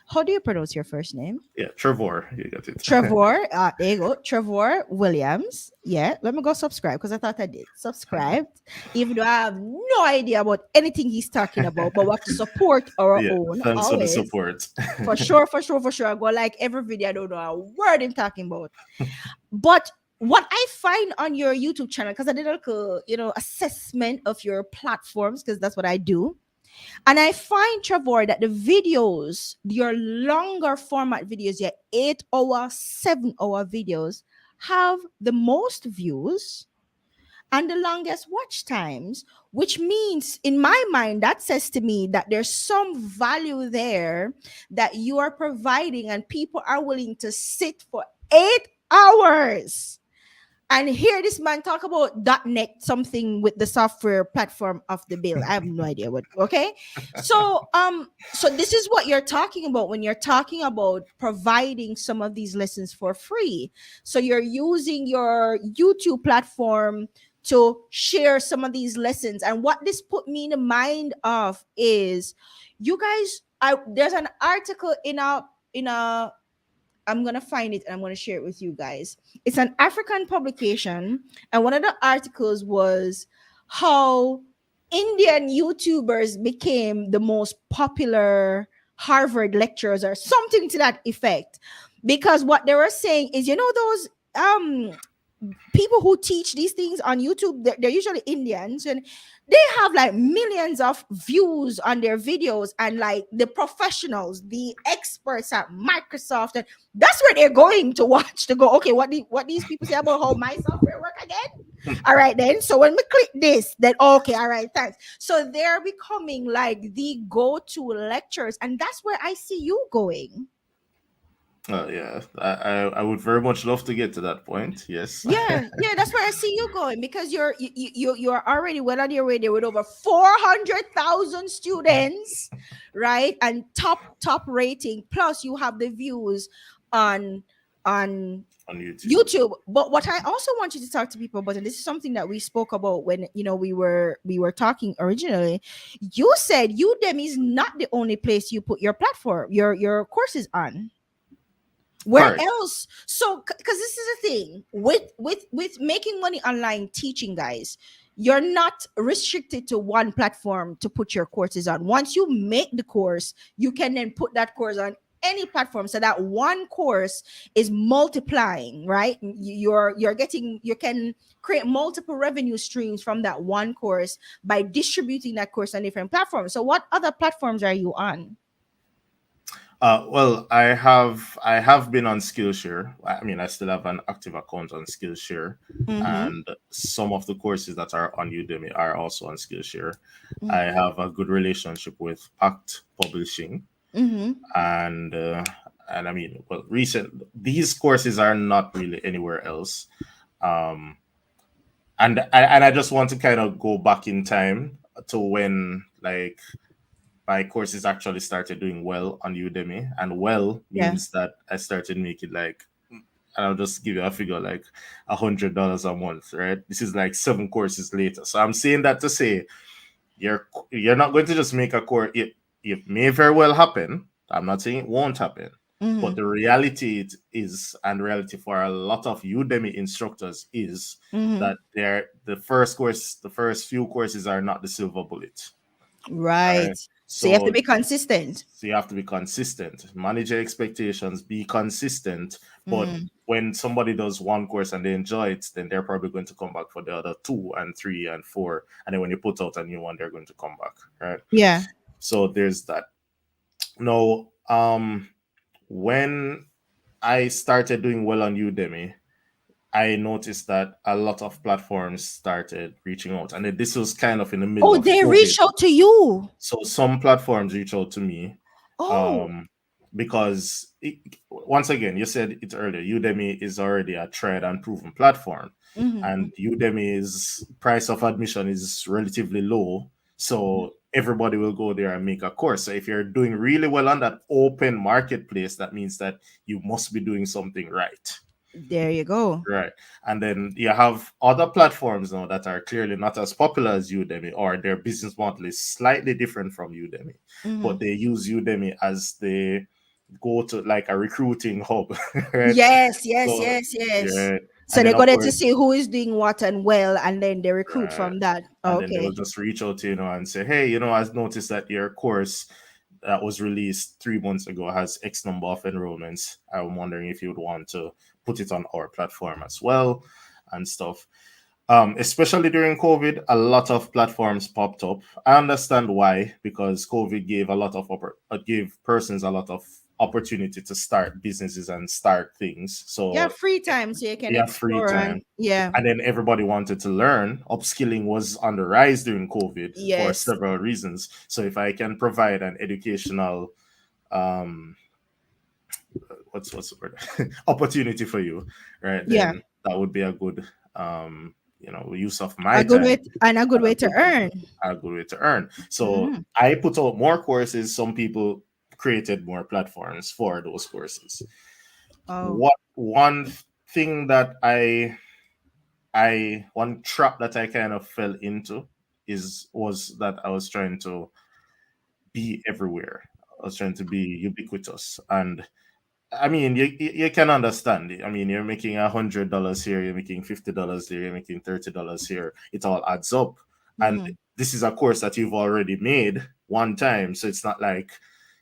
How do you pronounce your first name? Yeah, Trevor, you got it. Trevor. There you go. Trevor Williams. Yeah. Let me go subscribe because I thought I did. Subscribed, even though I have no idea about anything he's talking about, but we have to support our Yeah, own thanks for the always. support. For sure, for sure, for sure. I go like every video. I don't know a word him talking about. But what I find on your YouTube channel, because I did like a assessment of your platforms, because that's what I do. And I find, Trevor, that the videos, your longer format videos, your 8 hour, 7 hour videos, have the most views and the longest watch times, which means, in my mind, that says to me that there's some value there that you are providing, and people are willing to sit for 8 hours and hear this man talk about .NET something with the software platform of the bill. I have no idea what. Okay, so this is what you're talking about when you're talking about providing some of these lessons for free. So you're using your YouTube platform to share some of these lessons, and what this put me in the mind of is, you guys. There's an article in a I'm gonna find it and I'm gonna share it with you guys. It's an African publication, and one of the articles was how Indian YouTubers became the most popular Harvard lecturers or something to that effect. Because what they were saying is, those people who teach these things on YouTube, they're usually Indians, and they have like millions of views on their videos, and like the professionals, the experts at Microsoft, and that's where they're going to watch to go, okay, what these people say about how my software work again. All right, then. So when we click this, then okay, all right, thanks. So they're becoming like the go-to lecturers, and that's where I see you going. Yeah, I would very much love to get to that point. Yes. Yeah, yeah, that's where I see you going because you're already well on your way there with over 400,000 students, right? And top rating. Plus, you have the views on on On YouTube. YouTube. But what I also want you to talk to people about, and this is something that we spoke about when we were talking originally. You said Udemy is not the only place you put your platform, your courses on. Where Correct. else? So because this is a thing with making money online teaching, guys, you're not restricted to one platform to put your courses on. Once you make the course, you can then put that course on any platform, so that one course is multiplying, right? You're getting, you can create multiple revenue streams from that one course by distributing that course on different platforms. So what other platforms are you on? Well, I have been on Skillshare. I mean, I still have an active account on Skillshare, Mm-hmm. and some of the courses that are on Udemy are also on Skillshare. I Mm-hmm. have a good relationship with Pact Publishing, Mm-hmm. and I mean, well, recent these courses are not really anywhere else. Um, and I just want to kind of go back in time to when like my courses actually started doing well on Udemy, and well Yeah. means that I started making like, and I'll just give you a figure like $100 a month, right? This is like 7 courses later. So I'm saying that to say you're not going to just make a course. It may very well happen. I'm not saying it won't happen, but Mm-hmm. the reality it is, and reality for a lot of Udemy instructors is Mm-hmm. that the first few courses are not the silver bullet. Right. Right. So you have to So be consistent. you have to be consistent, manage your expectations, be consistent. But Mm. when somebody does one course and they enjoy it, then they're probably going to come back for the other two and three and four. And then when you put out a new one, they're going to come back. Right. Yeah. So there's that. Now, when I started doing well on Udemy, I noticed that a lot of platforms started reaching out. And then this was kind of in the middle Oh, of they COVID. reach out to you. So some platforms reach out to me, Oh. um, because once again, you said it earlier, Udemy is already a tried and proven platform, Mm-hmm. and Udemy's price of admission is relatively low. Mm-hmm. So everybody will go there and make a course. So if you're doing really well on that open marketplace, that means that you must be doing something right. There you go. Right. And then you have other platforms now that are clearly not as popular as Udemy, or their business model is slightly different from Udemy, Mm-hmm. but they use Udemy as the go to like a recruiting hub, right? Yes, yes, So, yes, yes. yeah. So And they then, of got there to course, see who is doing what and well, and then they recruit right. from that. And then they will Okay. just reach out to you, and say, hey, I've noticed that your course that was released 3 months ago has X number of enrollments. I'm wondering if you would want to put it on our platform as well and stuff. Especially during COVID, a lot of platforms popped up. I understand why, because COVID gave gave persons a lot of opportunity to start businesses and start things. Yeah, So free time so you can you have free explore and time, yeah. and then everybody wanted to learn. Upskilling was on the rise during COVID for Yes. several reasons. So if I can provide an educational um what's the word opportunity for you, right, Yeah. then that would be a good use of my A good way time, and a good and way to earn. a good way to earn. So Mm-hmm. I put out more courses. Some people created more platforms for those courses. Oh. What one thing that I one trap that I kind of fell into is was that I was trying to be everywhere. I was trying to be ubiquitous, and I mean, you can understand. I mean, you're making $100 here, you're making $50 here, you're making $30 here. It all adds up, and Mm-hmm. this is a course that you've already made one time, so it's not like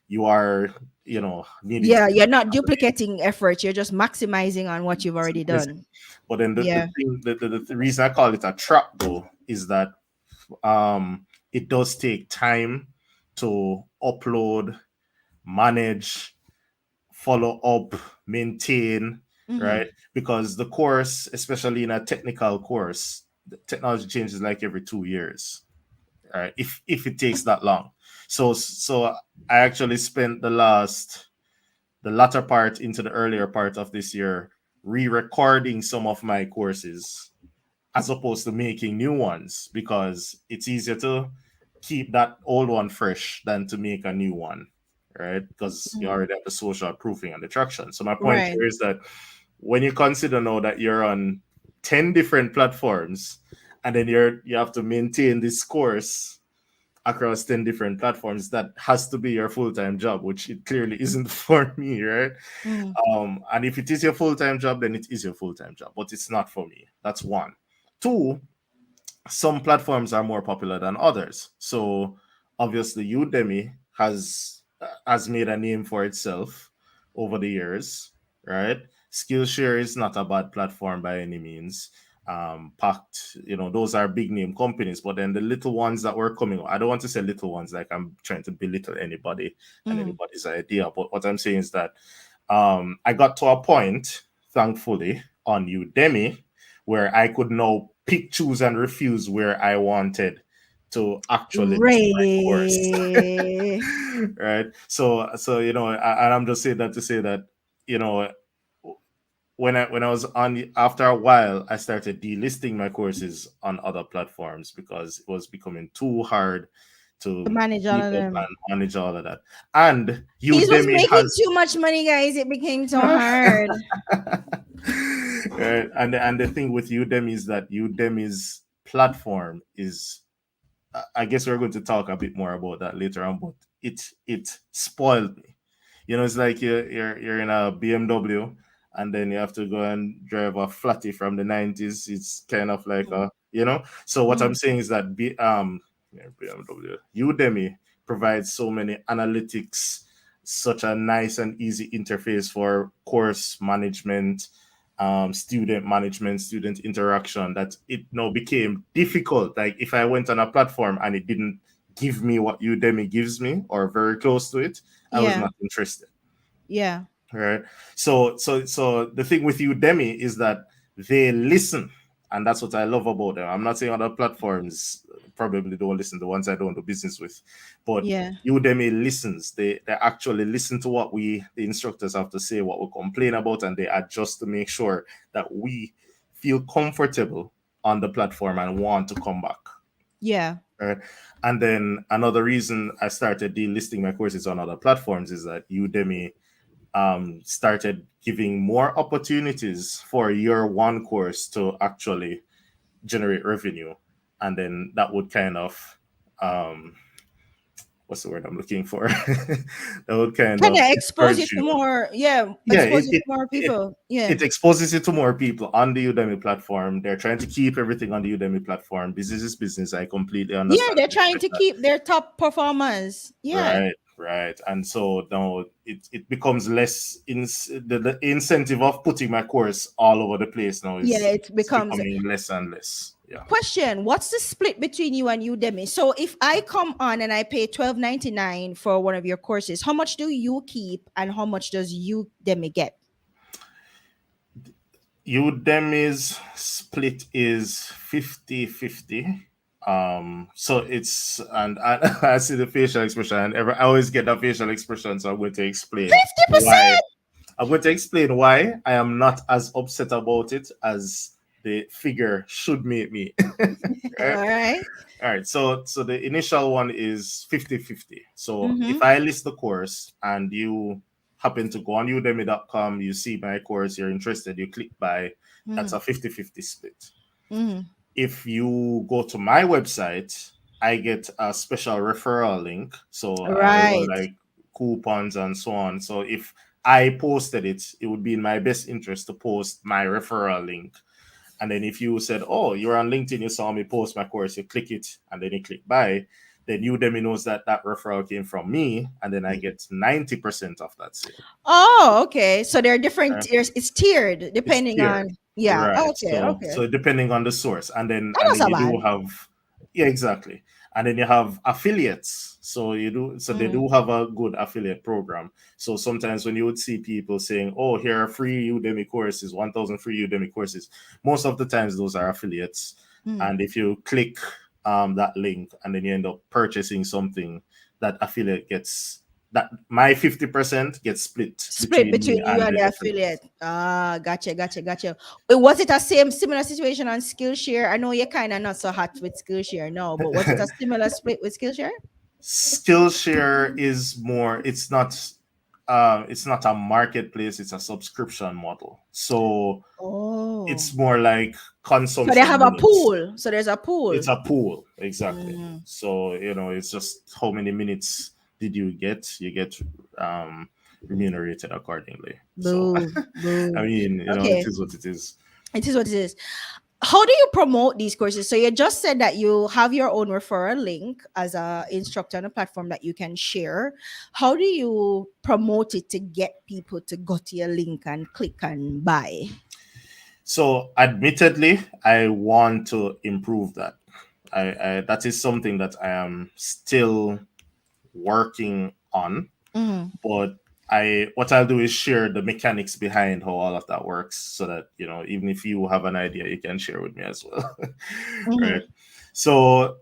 you are, needing to Yeah, do you're that not happening. duplicating effort. You're just maximizing on what you've already done. But then the Yeah. thing, the reason I call it a trap though is that it does take time to upload, manage, follow up, maintain, Mm-hmm. right? Because the course, especially in a technical course, the technology changes like every 2 years, right? If it takes that long. So I actually spent the last the latter part into the earlier part of this year, re-recording some of my courses as opposed to making new ones, because it's easier to keep that old one fresh than to make a new one, right? Because you Mm. already have the social proofing and the traction. So my point Right. here is that when you consider now that you're on 10 different platforms, and then you have to maintain this course across 10 different platforms, that has to be your full-time job, which it clearly isn't for me, right? Mm. And if it is your full-time job, then it is your full-time job, but it's not for me. That's one. Two, some platforms are more popular than others. So obviously Udemy has made a name for itself over the years, right? Skillshare is not a bad platform by any means. Pact, those are big name companies, but then the little ones that were coming, I don't want to say little ones like I'm trying to belittle anybody and Mm. anybody's idea, but what I'm saying is that I got to a point, thankfully, on Udemy where I could now pick, choose, and refuse where I wanted to actually list my course. Ray. Right. So and I'm just saying that to say that, you know, when I was after a while, I started delisting my courses on other platforms because it was becoming too hard To to manage all keep of up them. and manage all of that. And He was Udemy making has too much money, guys. It became so hard. right. And the thing with Udemy is that Udemy's platform is, I guess we're going to talk a bit more about that later on, but it spoiled me. It's like you're in a BMW, and then you have to go and drive a flatty from the 90s. It's kind of like so what I'm Mm. saying is that yeah, BMW Udemy provides so many analytics, such a nice and easy interface for course management, student management, student interaction, that it now became difficult. Like if I went on a platform and it didn't give me what Udemy gives me or very close to it, I was Yeah. not interested. Yeah. Right. So the thing with Udemy is that they listen, and that's what I love about them. I'm not saying other platforms probably don't listen, the ones I don't do business with, but Yeah. Udemy listens. They actually listen to what the instructors have to say, what we complain about, and they adjust to make sure that we feel comfortable on the platform and want to come back. Yeah. Right. And then another reason I started delisting my courses on other platforms is that Udemy started giving more opportunities for your one course to actually generate revenue. And then that would kind of, um, what's the word I'm looking for? That would kind Kind of of expose you encourage to you. more, yeah, Yeah, expose it, you to it, more it, people. Yeah. it exposes you to more people on the Udemy platform. They're trying to keep everything on the Udemy platform. Business is business. I completely Yeah, understand they're and trying respect to that. keep their top performers. Yeah. Right, right. And so now it becomes less the incentive of putting my course all over the place now Yeah, is it it's becomes. becoming less and less. Yeah. Question: what's the split between you and Udemy? So if I come on and I pay $12.99 for one of your courses, how much do you keep and how much does Udemy get? Udemy's split is 50-50. So it's and I see the facial expression, and I always get that facial expression, so I'm going to explain why 50%. I am not as upset about it as the figure should make me. Right? All right. All right. So the initial one is 50-50. So if Mm-hmm. I list the course and you happen to go on udemy.com, you see my course, you're interested, you click buy, that's Mm-hmm. a 50-50 split. Mm-hmm. If you go to my website, I get a special referral link. So I run Right. like coupons and so on. So if I posted it, it would be in my best interest to post my referral link. And then if you said, "Oh, you're on LinkedIn, you saw me post my course," you click it and then you click buy, then Udemy knows that that referral came from me, and then I get 90% of that sale. Oh, okay. So there are different Uh, tiers. It's tiered it's depending tiered, on. Yeah. right? Okay. So Okay. depending on the source, and That's then not so you do bad. have, yeah, exactly. And then you have affiliates. So they Mm. do have a good affiliate program. So sometimes when you would see people saying, "Oh, here are free Udemy courses, 1,000 free Udemy courses," most of the times those are affiliates. Mm. And if you click that link and then you end up purchasing something, that affiliate gets that my 50% gets split Split between me between you and and the the affiliate. affiliate. Ah, gotcha. Was it a similar situation on Skillshare? I know you're kind of not so hot with Skillshare now, but was it a similar split with Skillshare? Skillshare is more, it's not a marketplace, it's a subscription model. So Oh, it's more like so they have consumption a minutes. pool. So there's a pool. It's a pool, exactly. Mm, So, it's just how many minutes did you get? You get um remunerated accordingly. So boo, I boo. mean, it Okay, is what it is. it is what it is. How do you promote these courses? So you just said that you have your own referral link as a instructor on a platform that you can share. How do you promote it to get people to go to your link and click and buy? So admittedly, I want to improve that. I that is something that I am still working on, Mm-hmm. but I what I'll do is share the mechanics behind how all of that works, so that even if you have an idea, you can share with me as well. Right. Mm-hmm. So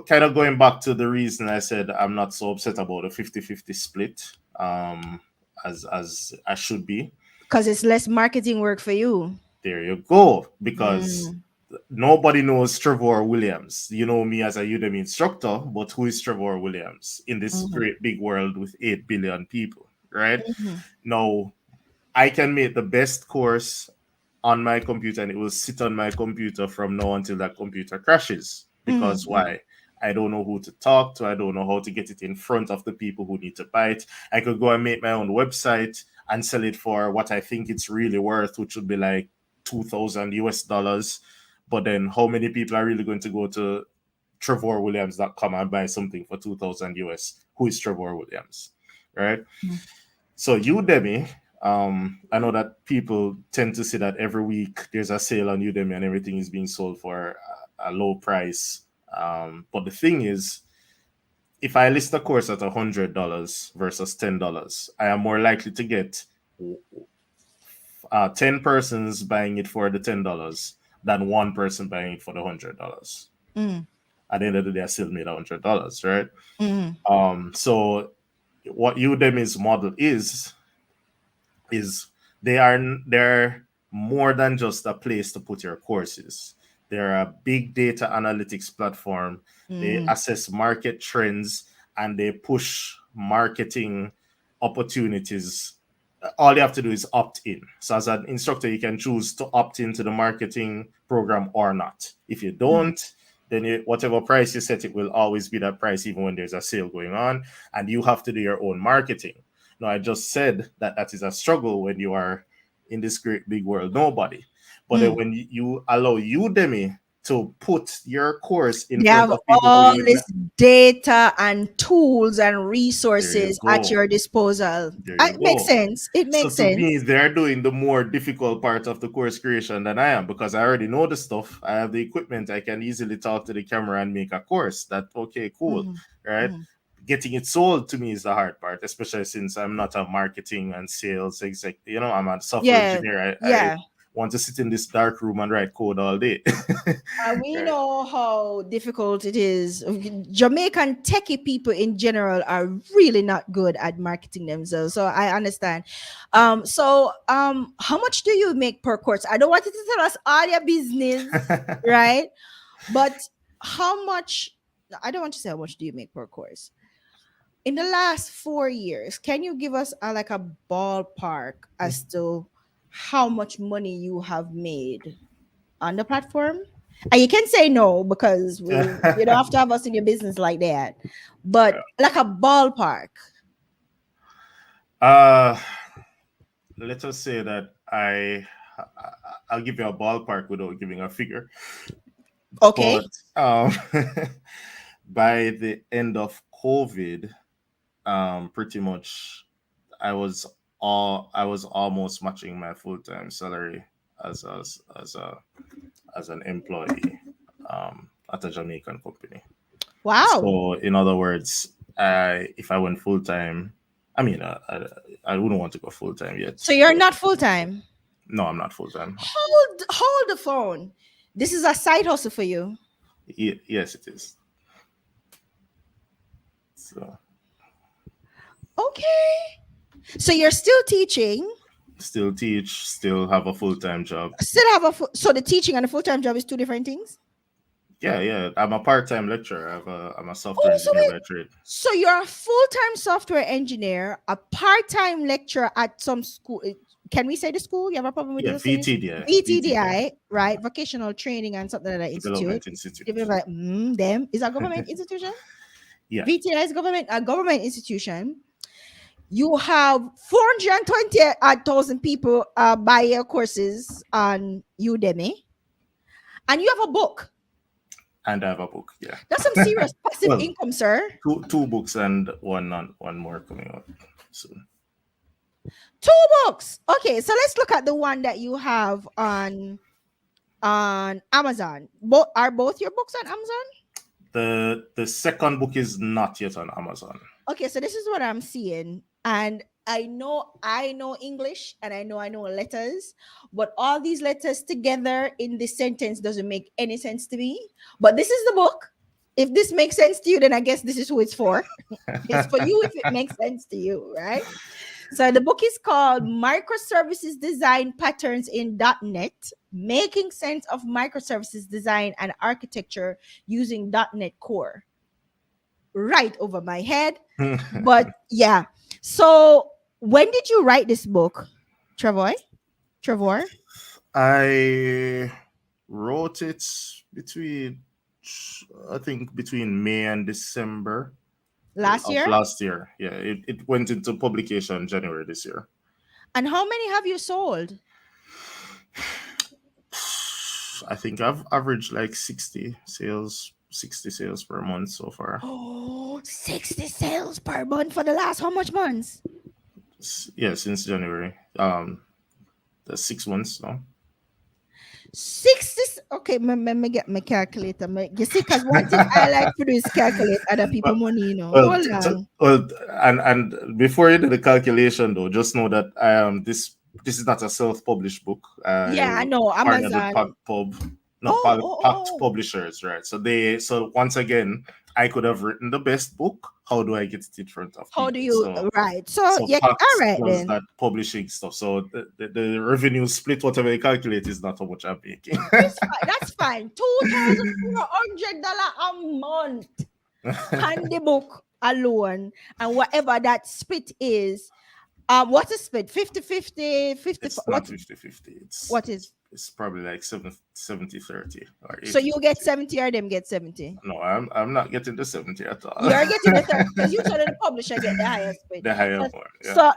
kind of going back to the reason I said I'm not so upset about a 50-50 split, as I should be. Because it's less marketing work for you. There you go. Because Mm, nobody knows Trevoir Williams. You know me as a Udemy instructor, but who is Trevoir Williams in this mhm, great big world with 8 billion people, right? mhm, Now, I can make the best course on my computer and it will sit on my computer from now until that computer crashes. Because mhm, why? I don't know who to talk to. I don't know how to get it in front of the people who need to buy it. I could go and make my own website and sell it for what I think it's really worth, which would be like 2,000 US dollars. But then how many people are really going to go to trevorwilliams.com and buy something for 2,000 US? Who is Trevoir Williams? Right? mhm. So Udemy, I know that people tend to see that every week there's a sale on Udemy and everything is being sold for a low price. But the thing is, if I list a course at $100 versus $10, I am more likely to get 10 persons buying it for the $10 than one person buying it for the $100. Mm, At the end of the day, I still made $100, right? mm, So what Udemy's model is they're more than just a place to put your courses. They're a big data analytics platform. They mm, assess market trends and they push marketing opportunities. All you have to do is opt in. So as an instructor, you can choose to opt into the marketing program or not. If you mm. don't, then whatever price you set, it will always be that price, even when there's a sale going on, and you have to do your own marketing. Now, I just said that that is a struggle when you are in this great big world, nobody. But then Mm. when you allow Udemy to put your course in They front have of people who all even, this data and tools and there you resources at go. your disposal. There you It makes go. sense. It So makes to me, sense. they're doing the more difficult part of the course creation than I am, because I already know the stuff. I have the equipment. I can easily talk to the camera and make a course. That okay, cool, Mhm, right? mhm. Getting it sold to me is the hard part, especially since I'm not a marketing and sales exec. I'm a software Yeah, engineer. I yeah. want to sit in this dark room and write code all day. We Right. know how difficult it is. Jamaican techie people in general are really not good at marketing themselves. So I understand. How much do you make per course? I don't want you to tell us all your business, right? But how much? I don't want to say how much do you make per course. In the last 4 years, can you give us like a ballpark as to how much money you have made on the platform? And you can say no because you don't have to have us in your business like that. But like a ballpark. uh, let us say that I'll give you a ballpark without giving a figure. Okay. But by the end of COVID, pretty much I was almost matching my full time salary as as an employee at a Jamaican company. Wow. So in other words, if I went full time, I mean, I wouldn't want to go full time yet. So you're But not full time. no, I'm not full time. Hold the phone. This is a side hustle for you. Yes, it is. So Okay. So you're still teaching, Still teach, still have a full-time job. still have so the teaching and the full-time job is two different things? Yeah, yeah. I'm a part-time lecturer. I'm a software Oh, so engineer wait. by trade. So you're a full-time software engineer, a part-time lecturer at some school. Can we say the school? You have a problem with Yeah, us saying VTDI, VTDI, VTDI, right? Vocational Training and something like that institute. Development Institute. Develop- them is a government institution. Yeah, VTDI is government, a government institution. You have 420,000 people buy your courses on Udemy, and you have a book. and I have a book. Yeah. That's some serious passive Well, income, sir. two books and one more coming out soon. Two books. Okay, so let's look at the one that you have on Amazon. Both your books on Amazon? The second book is not yet on Amazon. Okay, so this is what I'm seeing, and I know English, and I know letters, but all these letters together in this sentence doesn't make any sense to me. But this is the book. If this makes sense to you, then I guess this is who it's for. It's for you if it makes sense to you, right? So the book is called Microservices Design Patterns in .NET, Making Sense of Microservices Design and Architecture Using .NET Core. Right over my head. But yeah. So when did you write this book, Trevoir? I wrote it between May and December Last year? last year. Yeah, it went into publication January this year. And how many have you sold? I think I've averaged like 60 sales per month so far. Oh, 60 sales per month for the last how much months? Yeah, since January. That's 6 months now. 60. Okay, me get my calculator. You see, because one thing I like to do is calculate other people money, you know. Hold on. And before you do the calculation though, just know that this is not a self-published book. Yeah, I know. Partnered Amazon. with Oh. Pact Publishers, right? So once again, I could have written the best book. How do I get it in front of How people? do you right? So yeah, Pact all right does then. that publishing stuff. So the revenue split, whatever you calculate, is not how much I'm making. That's fine. $2,400 a month on the book alone, and whatever that split is. What's a split? 50-50, 50. It's not 50-50. What is? It's probably like 70-30 or 80. So you get 70 or them get 70? No, I'm not getting the 70 at all. You're getting the 30 because you told the publisher get the highest split. The higher one. Yeah. So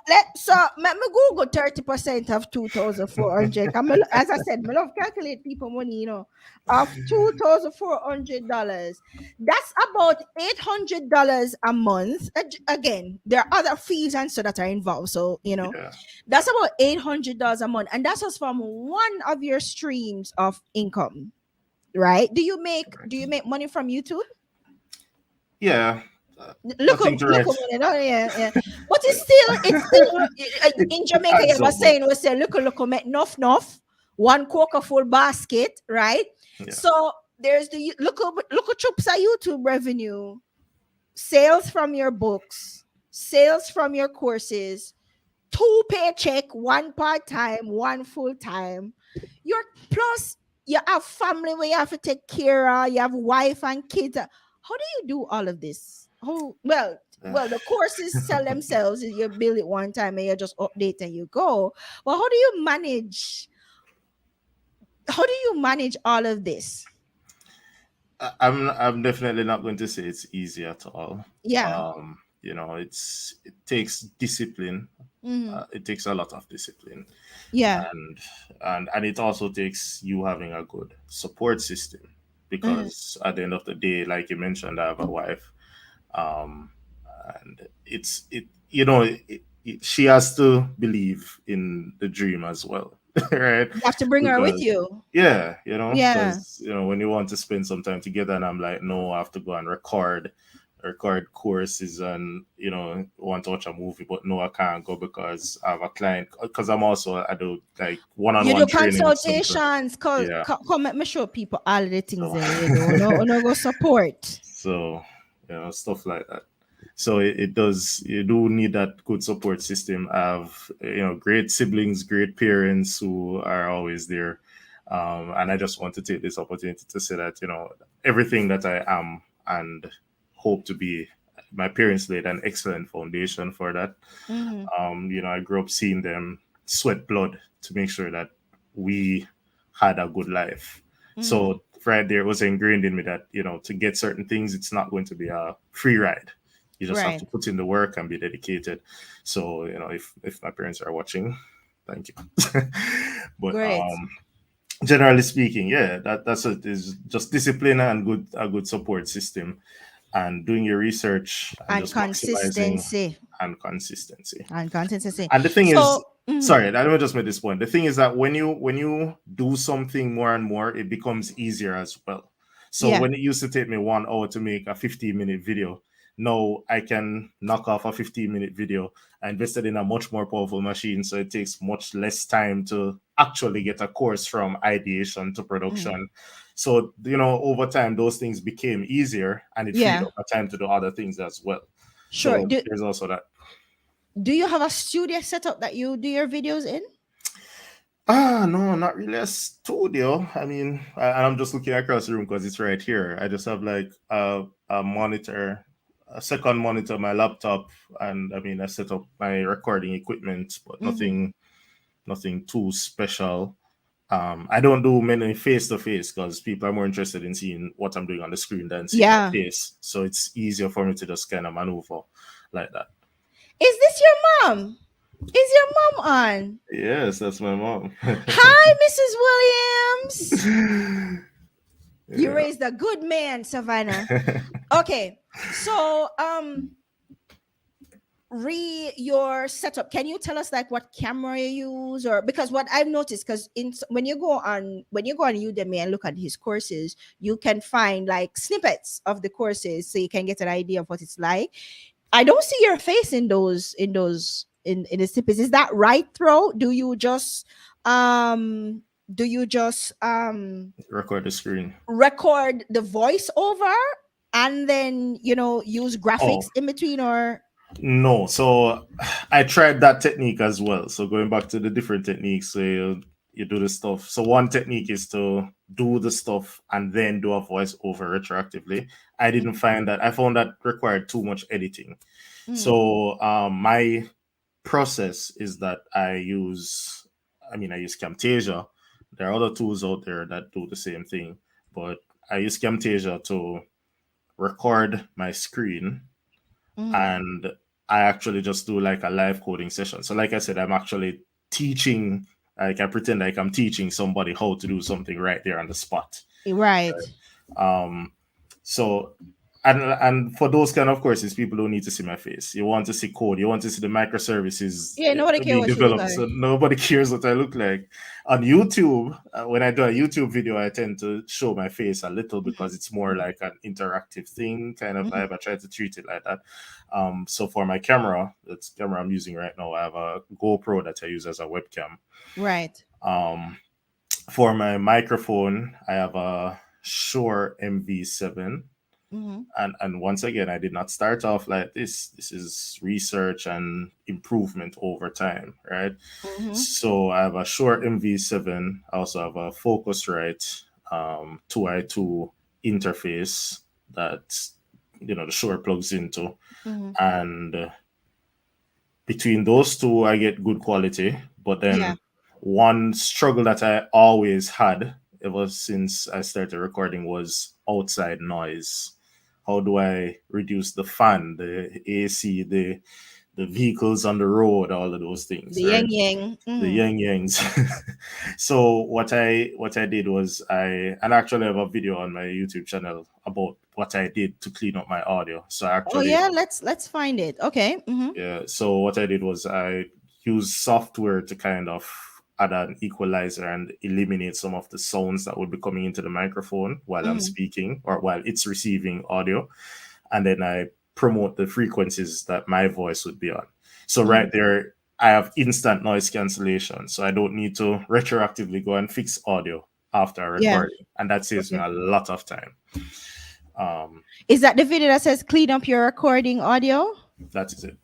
let me Google 30% of 2,400. As I said, I love calculate people money, you know, of $2,400. That's about $800 a month. Again, there are other fees and so that are involved. So you know, that's about $800 a month, and that's just from one of your streams of income, right? Do you make money from YouTube? Yeah. Look, yeah. But it's still in Jamaica. You were saying, we say, look, make enough, one coca full basket, right? Yeah. So there's the look at troops at YouTube revenue, sales from your books, sales from your courses, 2 paycheck, 1 part-time, 1 full-time. You're plus you have family where you have to take care of, you have wife and kids. How do you do all of this? Well, the courses sell themselves. You build it one time and you just update and you go. Well, how do you manage all of this? I'm definitely not going to say it's easy at all. Yeah. You know, it takes discipline. Mm-hmm. It takes a lot of discipline. Yeah. And it also takes you having a good support system, because at the end of the day, like you mentioned, I have a wife. And she has to believe in the dream as well. Right? You have to bring her with you. Yeah, Yeah. When you want to spend some time together, and I'm like, no, I have to go and record courses, and want to watch a movie, but no, I can't go because I have a client, because I do like one-on-one you do training, consultations. Come let me show people all the things there, go support. So stuff like that. So it does. You do need that good support system. Of great siblings, great parents who are always there. And I just want to take this opportunity to say that everything that I am and hope to be, my parents laid an excellent foundation for that. Mm-hmm. I grew up seeing them sweat blood to make sure that we had a good life. Mm-hmm. So right there, it was ingrained in me that to get certain things, it's not going to be a free ride. You just have Right. to put in the work and be dedicated. So if my parents are watching, thank you. But Great. generally speaking, yeah, that's it. Is just discipline and a good support system, and doing your research and And just maximizing consistency. and consistency. And consistency. And the thing So, is, mhm. sorry, let me just make this point. The thing is that when you do something more and more, it becomes easier as well. So Yeah. when it used to take me 1 hour to make a 15-minute video, now I can knock off a 15-minute video. I invested in a much more powerful machine, so it takes much less time to actually get a course from ideation to Mhm. production. So over time, those things became easier, and it freed Yeah. up my time to do other things as well. Sure. So Do there's also that. do you have a studio setup that you do your videos in? No, not really a studio. I mean, and I'm just looking across the room because it's right here. I just have like a monitor, a second monitor, my laptop, and I mean, I set up my recording equipment, but Mm-hmm. nothing too special. I don't do many face to face because people are more interested in seeing what I'm doing on the screen than seeing my Yeah. face. So it's easier for me to just kind of maneuver like that. Is this your mom? Is your mom on? Yes, that's my mom. Hi, Mrs. Williams. You Yeah. raised a good man, Savannah. Okay. So, your setup, can you tell us like what camera you use? Or because what I've noticed, because in when you go on Udemy and look at his courses, you can find like snippets of the courses so you can get an idea of what it's like. I don't see your face in in the snippets. Is that right, Throw? Um do you just Record the screen. record the voiceover and then use Oh, graphics in between? Or no. So I tried that technique as well. So going back to the different techniques, so you do the stuff. So one technique is to do the stuff and then do a voice over retroactively. I didn't find that. I found that required too much editing. mm, So my process is that I use Camtasia. There are other tools out there that do the same thing, but I use Camtasia to record my screen, mm. and I actually just do like a live coding session. So, like I said, I'm actually teaching, like I pretend like I'm teaching somebody how to do something right there on the spot. Right. Um, so, and for those kind of courses, people don't need to see my face. You want to see code. You want to see the microservices Yeah, nobody care being what you look developed. like. So nobody cares what I look like. On YouTube, when I do a YouTube video, I tend to show my face a little because it's more Mhm, like an interactive thing kind of mhm. vibe. I try to treat it like that. So for my camera, that's the camera I'm using right now. I have a GoPro that I use as a webcam. Right. Um, for my microphone, I have a Shure MV7. Mhm, And once again, I did not start off like this. This is research and improvement over time, right? mhm. So I have a Shure MV7. I also have a Focusrite 2i2 interface that the Shure plugs into. Mhm. And between those two, I get good quality. But Yeah. then one struggle that I always had ever since I started recording was outside noise. How do I reduce the fan, the AC, the vehicles on the road, all of those things, The right? yang yang. The Mhm. yang yangs. So what I did was and I actually have a video on my YouTube channel about what I did to clean up my audio. So I Oh actually yeah, let's find it. Okay. Mhm. yeah. So what I did was I used software to kind of add an equalizer and eliminate some of the sounds that would be coming into the microphone while I'm Mhm. speaking or while it's receiving audio. And then I promote the frequencies that my voice would be on. So right Mhm. there, I have instant noise cancellation. So I don't need to retroactively go and fix audio after Yeah. recording. And that saves me Okay. a lot of time. Is that the video that says clean up your recording audio? That is it.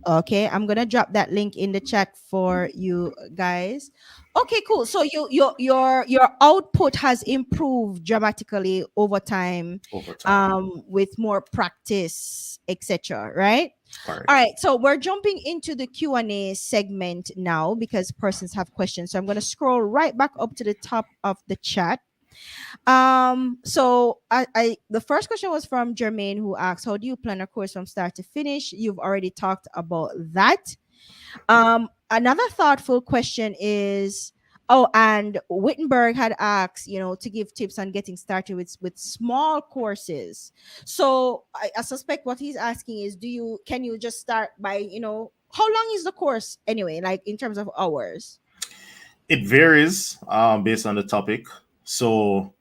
Okay, I'm gonna drop that link in the chat for you guys. Okay, cool. So your output has improved dramatically over time, Over time. with more practice, etc. Right? All Correct. right. So we're jumping into the Q&A segment now because persons have questions. So I'm gonna scroll right back up to the top of the chat. So I the first question was from Jermaine, who asked, how do you plan a course from start to finish? You've already talked about that. Another thoughtful question is, oh, and Wittenberg had asked, to give tips on getting started with small courses. So I suspect what he's asking is, can you just start by, how long is the course anyway, like in terms of hours? It varies based on the topic. So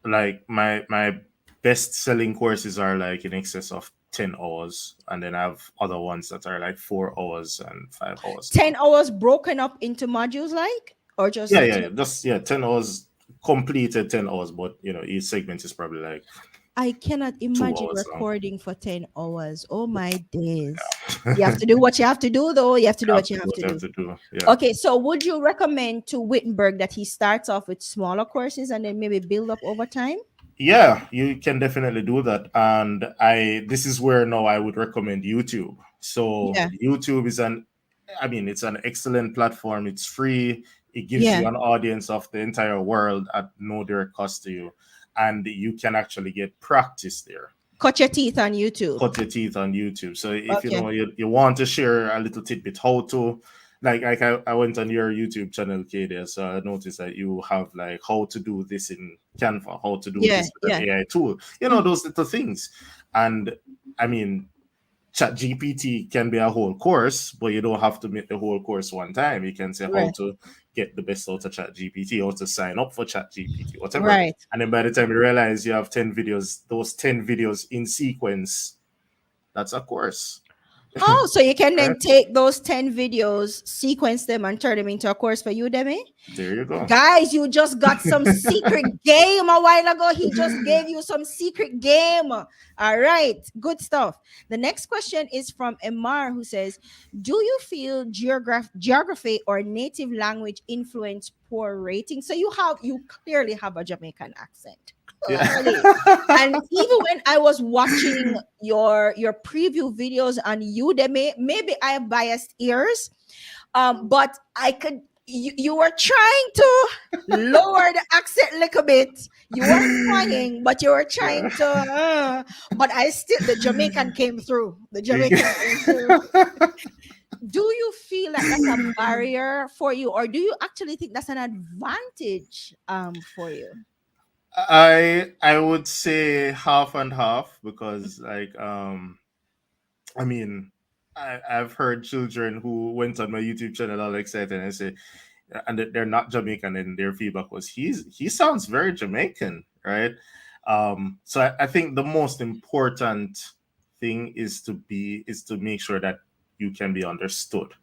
like my best selling courses are like in excess of 10 hours, and then I have other ones that are like 4 hours and 5 hours long. 10 hours broken up into modules, like, or just Yeah, just 10 hours completed, 10 hours, but each segment is probably like I cannot two imagine hours long. recording for 10 hours. Oh my days. You have You to do what you have to do, though. You have to do have what to you do have what to you have do. to do. Yeah. Okay, so would you recommend to Wittenberg that he starts off with smaller courses and then maybe build up over time? Yeah, you can definitely do that. And this is where now I would recommend YouTube. So Yeah, YouTube is it's an excellent platform. It's free. It gives yeah. you an audience of the entire world at no direct cost to you. And you can actually get practice there. Cut your teeth on YouTube. Cut your teeth on YouTube. So if Okay. you want to share a little tidbit, how to I went on your YouTube channel, Kadia, so I noticed that you have like how to do this in Canva, how to do Yeah, this with yeah. an AI tool, those little things. And I mean, Chat GPT can be a whole course, but you don't have to make the whole course one time. You can say how Right, to get the best out of Chat GPT, how to sign up for Chat GPT, whatever. right. And then by the time you realize you have 10 videos, those 10 videos in sequence, that's a course. Oh, so you can Right? then take those 10 videos, sequence them, and turn them into a course for Udemy? There you go. Guys, you just got some secret game a while ago. He just gave you some secret game. All right, good stuff. The next question is from Emar, who says, do you feel geography or native language influence poor rating? So you clearly have a Jamaican accent. Yeah. Clearly. And even when I was watching your preview videos on Udemy, maybe I have biased ears, but I could. You were trying to lower the accent a little bit. You weren't trying, but you were trying to. But the Jamaican came through. The Jamaican came through. Do you feel like that's a barrier for you, or do you actually think that's an advantage for you? I would say half and half, because I mean I've heard children who went on my YouTube channel all excited and say, and they're not Jamaican, and their feedback was he sounds very Jamaican, right? So I think the most important thing is to make sure that you can be understood,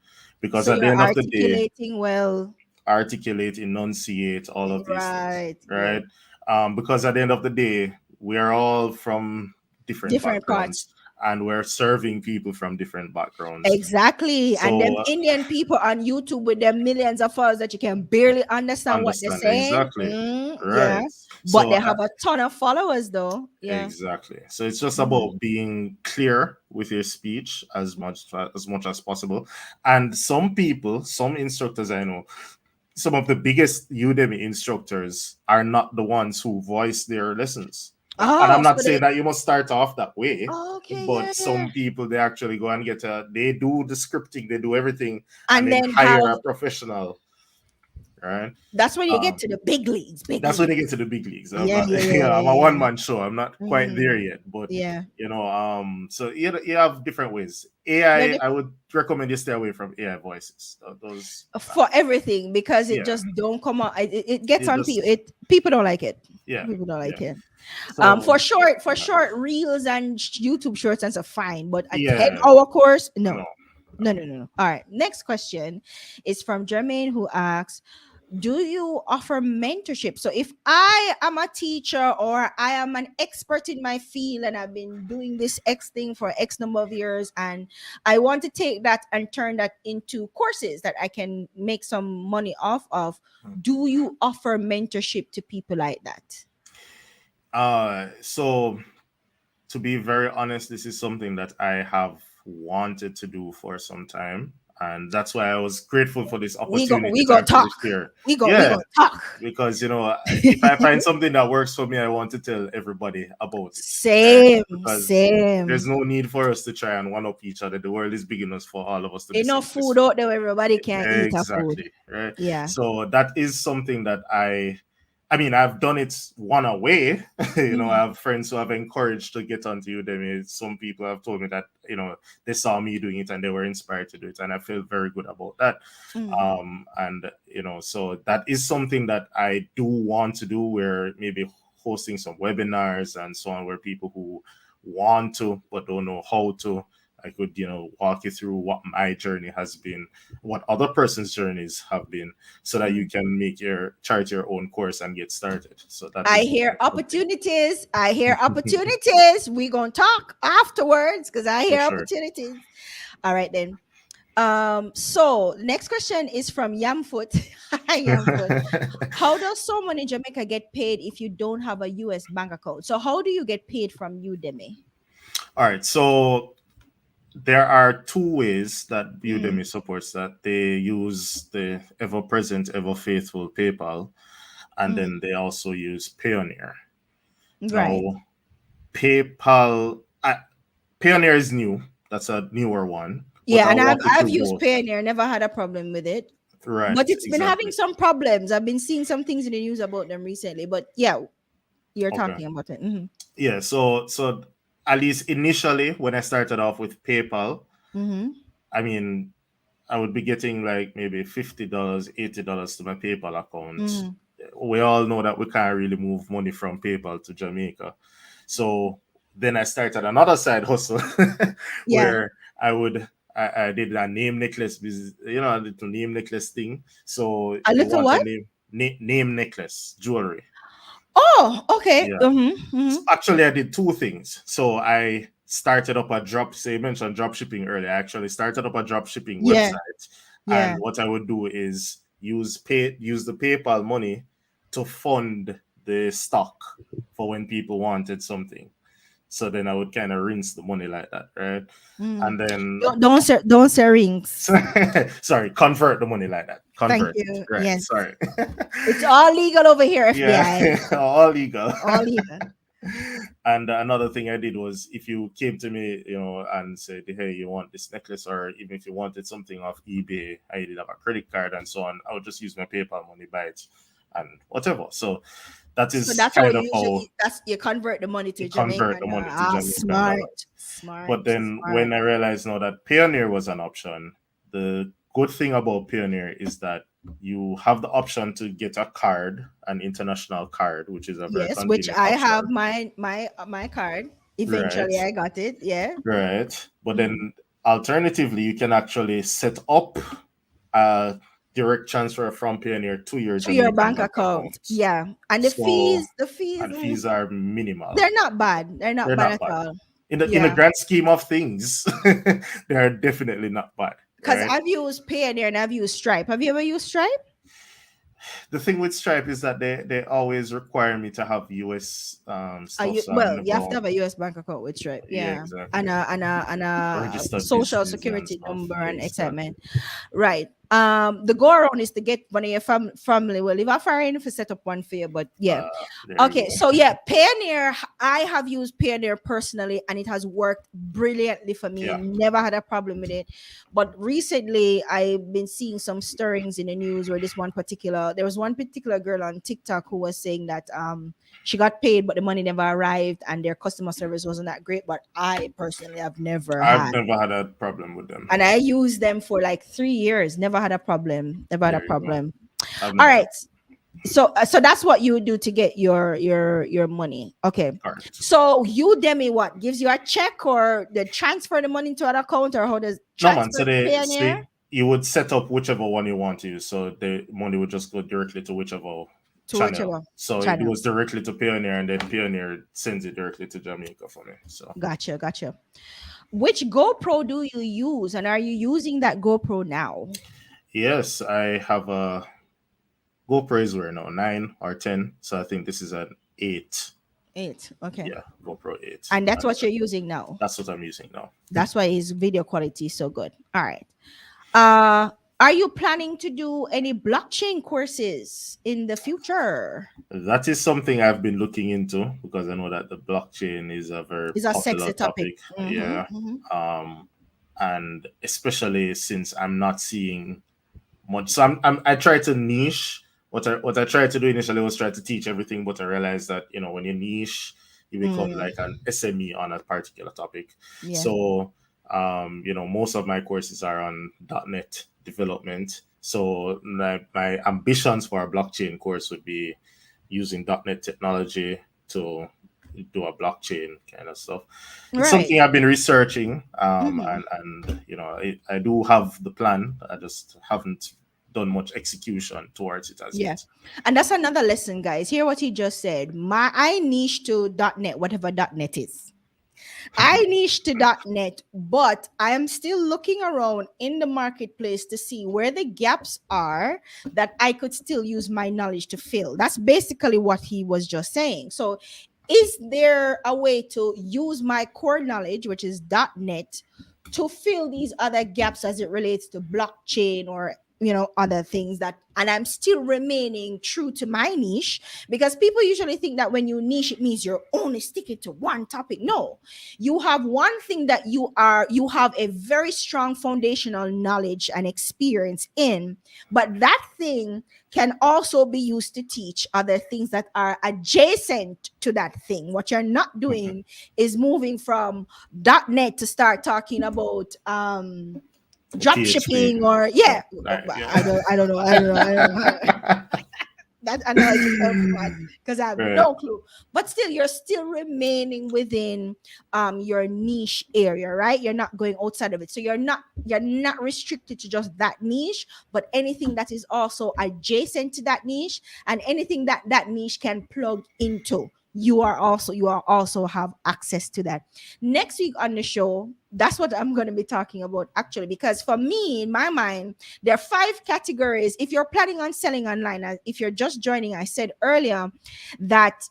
because So at the you're end of the day, articulating well. articulate, enunciate, all of these things, Right. Yeah. right? Because at the end of the day, we are all from different Different parts. backgrounds, and we're serving people from different backgrounds. Exactly. And them So Indian people on YouTube with their millions of followers that you can barely understand what they're understand saying. exactly, Yeah. right? But So they have a ton of followers though. Yeah. exactly. So it's just Mhm. about being clear with your speech as much as possible. And some people, some instructors I know, some of the biggest Udemy instructors are not the ones who voice their lessons. And Oh, I'm not so saying they that you must start off that way, okay, but yeah. some people, they actually go and they do the scripting, they do everything, and And then then have hire a professional, right? that's when you get Um, to the big leagues. Big that's when they leagues. get to the big leagues. I'm Yeah, not, yeah, yeah, I'm a yeah, one man show. I'm not yeah. quite there yet, but Yeah. so you have different ways. Yeah, AI, I would recommend you stay away from AI voices. Those, for everything because it yeah, just don't come out. It gets it on people. just, People don't like it. yeah, People don't yeah. like it. So For short reels and YouTube shorts and stuff, fine. But a ten yeah, hour course, no. no, No, no, no, no. All right. Next question is from Jermaine, who asks, do you offer mentorship? So if I am a teacher or I am an expert in my field and I've been doing this X thing for X number of years and I want to take that and turn that into courses that I can make some money off of, do you offer mentorship to people like that? So to be very honest, this is something that I have wanted to do for some time. And that's why I was grateful for this opportunity We to go actually talk. share. We Yeah, go talk. because if I find something that works for me, I want to tell everybody about it. Right? Same, Because there's same. no need for us to try and one up each other. The world is big enough for all of us to be Enough food successful. out there, everybody can eat a food. Exactly. Right. Yeah. So that is something that I mean, I've done it one away. I Mm, have friends who have encouraged to get onto Udemy. Some people have told me that, they saw me doing it and they were inspired to do it. And I feel very good about that. mm. And, so that is something that I do want to do, where maybe hosting some webinars and so on, where people who want to but don't know how to, I could, walk you through what my journey has been, what other person's journeys have been, so that you Mm. can chart your own course and get started. So that I is hear something opportunities. I hear opportunities. We gonna talk afterwards because I for hear sure. opportunities. All right then. So next question is from Yamfoot. Hi Yamfoot. How does someone in Jamaica get paid if you don't have a US bank account? So how do you get paid from Udemy? All right. So there are two ways that Mm, Udemy supports that. They use the ever present, ever faithful PayPal, and mm. then they also use Payoneer. Right. Now, PayPal, Payoneer is new. That's a newer one, but Yeah, and I'll I've walk you I've through used both. Payoneer, never had a problem with it. Right, But it's been having exactly. some problems. I've been seeing some things in the news about them recently. But yeah, you're Okay. talking about it. Mm-hmm. Yeah, so at least initially when I started off with PayPal, Mm-hmm. I mean, I would be getting like maybe $50, $80 to my PayPal account. Mm-hmm. We all know that we can't really move money from PayPal to Jamaica. So then I started another side hustle Yeah. where I did a name necklace business, a little name necklace thing. So A you little want a what? name necklace jewelry. Oh, okay. Yeah. Mm-hmm. Mm-hmm. So actually, I did two things. So I started up a drop. Say, you mentioned drop shipping earlier. I actually started up a drop shipping Yeah. website, and Yeah. what I would do is use the PayPal money to fund the stock for when people wanted something. So then I would kind of rinse the money like that, right? Mm. And then Don't say rings. sorry, convert the money like that. Thank Convert it, you. right? Yes. Sorry. It's all legal over here, Yeah, FBI. all legal. All legal. And another thing I did was, if you came to me, and said, "Hey, you want this necklace," or even if you wanted something off eBay, I did have a credit card and so on, I would just use my PayPal money, buy it, and whatever. So that So is that's how kind you of how usually that's you convert the money you to convert Jamaican the money dollar. to Ah, Jamaican smart, dollars. smart, But then smart. when I realized now that Payoneer was an option, the good thing about Payoneer is that you have the option to get a card, an international card, which is a very Yes, which convenient I option. have my card. Right. Eventually, I got it. Yeah. Right. But Mm. then alternatively, you can actually set up a direct transfer from Payoneer to your To your Jamaican bank bank account. account. Yeah, and So, the fees, and fees are minimal. they're not bad. They're not They're bad not at bad. all. In the Yeah, grand scheme of things, they are definitely not bad. because Right. I've used Payoneer and I've used Stripe. Have you ever used Stripe? The thing with Stripe is that they always require me to have US stuff, so I've Well, you have to never. have a US bank account with Stripe. Yeah, Yeah, exactly. and a Registered social business and security stuff. number and Exactly. excitement. Right. The go around is to get one of your family. Well, if I find if I set up one for you, but yeah. There you Okay, go. so yeah, Payoneer. I have used Payoneer personally, and it has worked brilliantly for me. Yeah. Never had a problem with it. But recently, I've been seeing some stirrings in the news where there was one particular girl on TikTok who was saying that she got paid, but the money never arrived, and their customer service wasn't that great. But I personally have never I've had, never had a problem with them. and I used them for like 3 years. Never had a problem. Never had a There you go. problem. I've All never had right. So that's what you would do to get your money. Okay. cards. So Udemy what gives you a check or they transfer the money into an account or how does No man, transfer to Payoneer? you would set up whichever one you want to use, so the money would just go directly to whichever To channel. whichever So it channel. goes directly to Pioneer, and then Pioneer sends it directly to Jamaica for me. So Gotcha, gotcha. Which GoPro do you use, and are you using that GoPro now? yes, I have a GoPro is where now 9 or 10. So I think this is an 8. 8. Okay. Yeah, GoPro 8. And that's what you're using now. That's what I'm using now. That's why his video quality is so good. All right. Uh, are you planning to do any blockchain courses in the future? That is something I've been looking into because I know that the blockchain is a very It's a popular sexy topic. topic. Yeah. Um, and especially since I'm not seeing much. So I try to niche. What I tried to do initially was try to teach everything, but I realized that when you niche, you become Mm, like an SME on a particular topic. yeah. So most of my courses are on .NET development. So my ambitions for a blockchain course would be using .NET technology to do a blockchain kind of stuff. It's Right. something I've been researching, Mhm. and I do have the plan. I just haven't done much execution towards it as Yeah. yet. And that's another lesson, guys. Hear what he just said. I niche to .NET, whatever .NET is. I niche to .NET, but I am still looking around in the marketplace to see where the gaps are that I could still use my knowledge to fill. That's basically what he was just saying. So, is there a way to use my core knowledge, which is .NET, to fill these other gaps as it relates to blockchain or other things that, and I'm still remaining true to my niche, because people usually think that when you niche it means you're only sticking to one topic. No, you have one thing that you have a very strong foundational knowledge and experience in, but that thing can also be used to teach other things that are adjacent to that thing. What you're not doing is moving from .NET to start talking about drop PHP. shipping or Oh, yeah. I yeah. don't I don't know. I don't know. I don't know. That analogy fell flat because I have Right. no clue. But still, you're still remaining within your niche area, right? You're not going outside of it. So you're not restricted to just that niche, but anything that is also adjacent to that niche and anything that that niche can plug into. You are also have access to that. Next week on the show, that's what I'm going to be talking about actually, because for me, in my mind, there are 5 categories. If you're planning on selling online, if you're just joining, I said earlier that,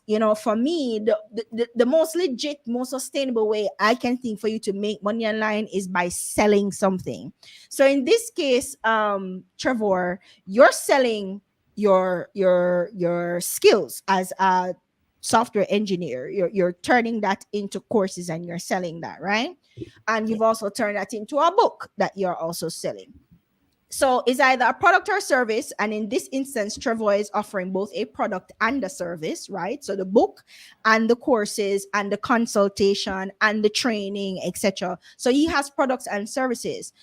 for me, the most legit, most sustainable way I can think for you to make money online is by selling something. So in this case, Trevor, you're selling your skills as a software engineer. You're turning that into courses and you're selling that, right? And you've also turned that into a book that you're also selling. So it's either a product or service. And in this instance, Trevor is offering both a product and a service, right? So the book and the courses and the consultation and the training, etc. So he has products and services.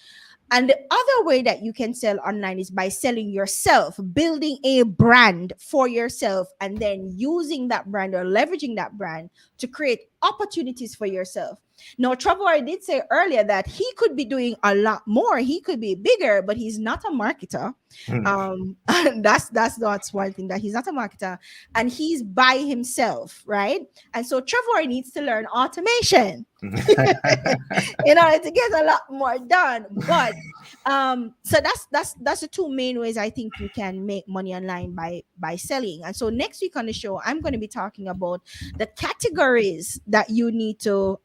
And the other way that you can sell online is by selling yourself, building a brand for yourself, and then using that brand or leveraging that brand to create opportunities for yourself. Now, Trevor did say earlier that he could be doing a lot more. He could be bigger, but he's not a marketer. That's one thing, that he's not a marketer and he's by himself, right? And so Trevor needs to learn automation in order to get a lot more done. But so that's the 2 main ways I think you can make money online by selling. And so next week on the show, I'm going to be talking about the categories that you need to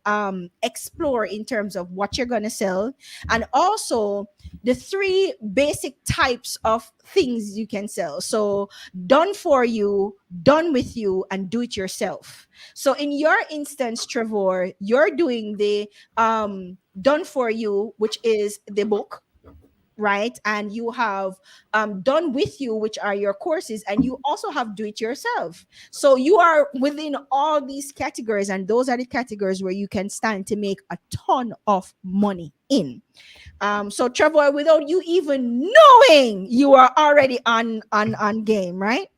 explore in terms of what you're going to sell, and also the 3 basic types of things you can sell. So done for you, done with you, and do it yourself. So in your instance, Trevor, you're doing the done for you, which is the book, right? And you have done with you, which are your courses, and you also have do it yourself. So you are within all these categories, and those are the categories where you can stand to make a ton of money in. So Trevor, without you even knowing, you are already on game, right?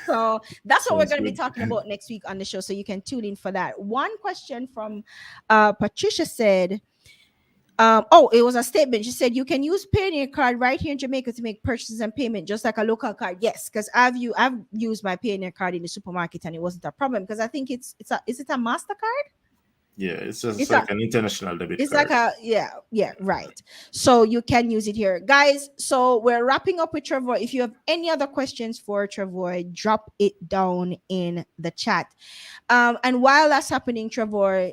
So that's what we're Sounds going to be good. talking about next week on the show. So you can tune in for that. One question from Patricia said, Oh, it was a statement. She said you can use Payoneer card right here in Jamaica to make purchases and payment, just like a local card. Yes, because I've used my Payoneer card in the supermarket and it wasn't a problem because I think it's a is it a Mastercard? Yeah, it's just It's like a an international debit it's like card. a yeah, right. So you can use it here, guys. So we're wrapping up with Trevor. If you have any other questions for Trevor, drop it down in the chat. And while that's happening, Trevor,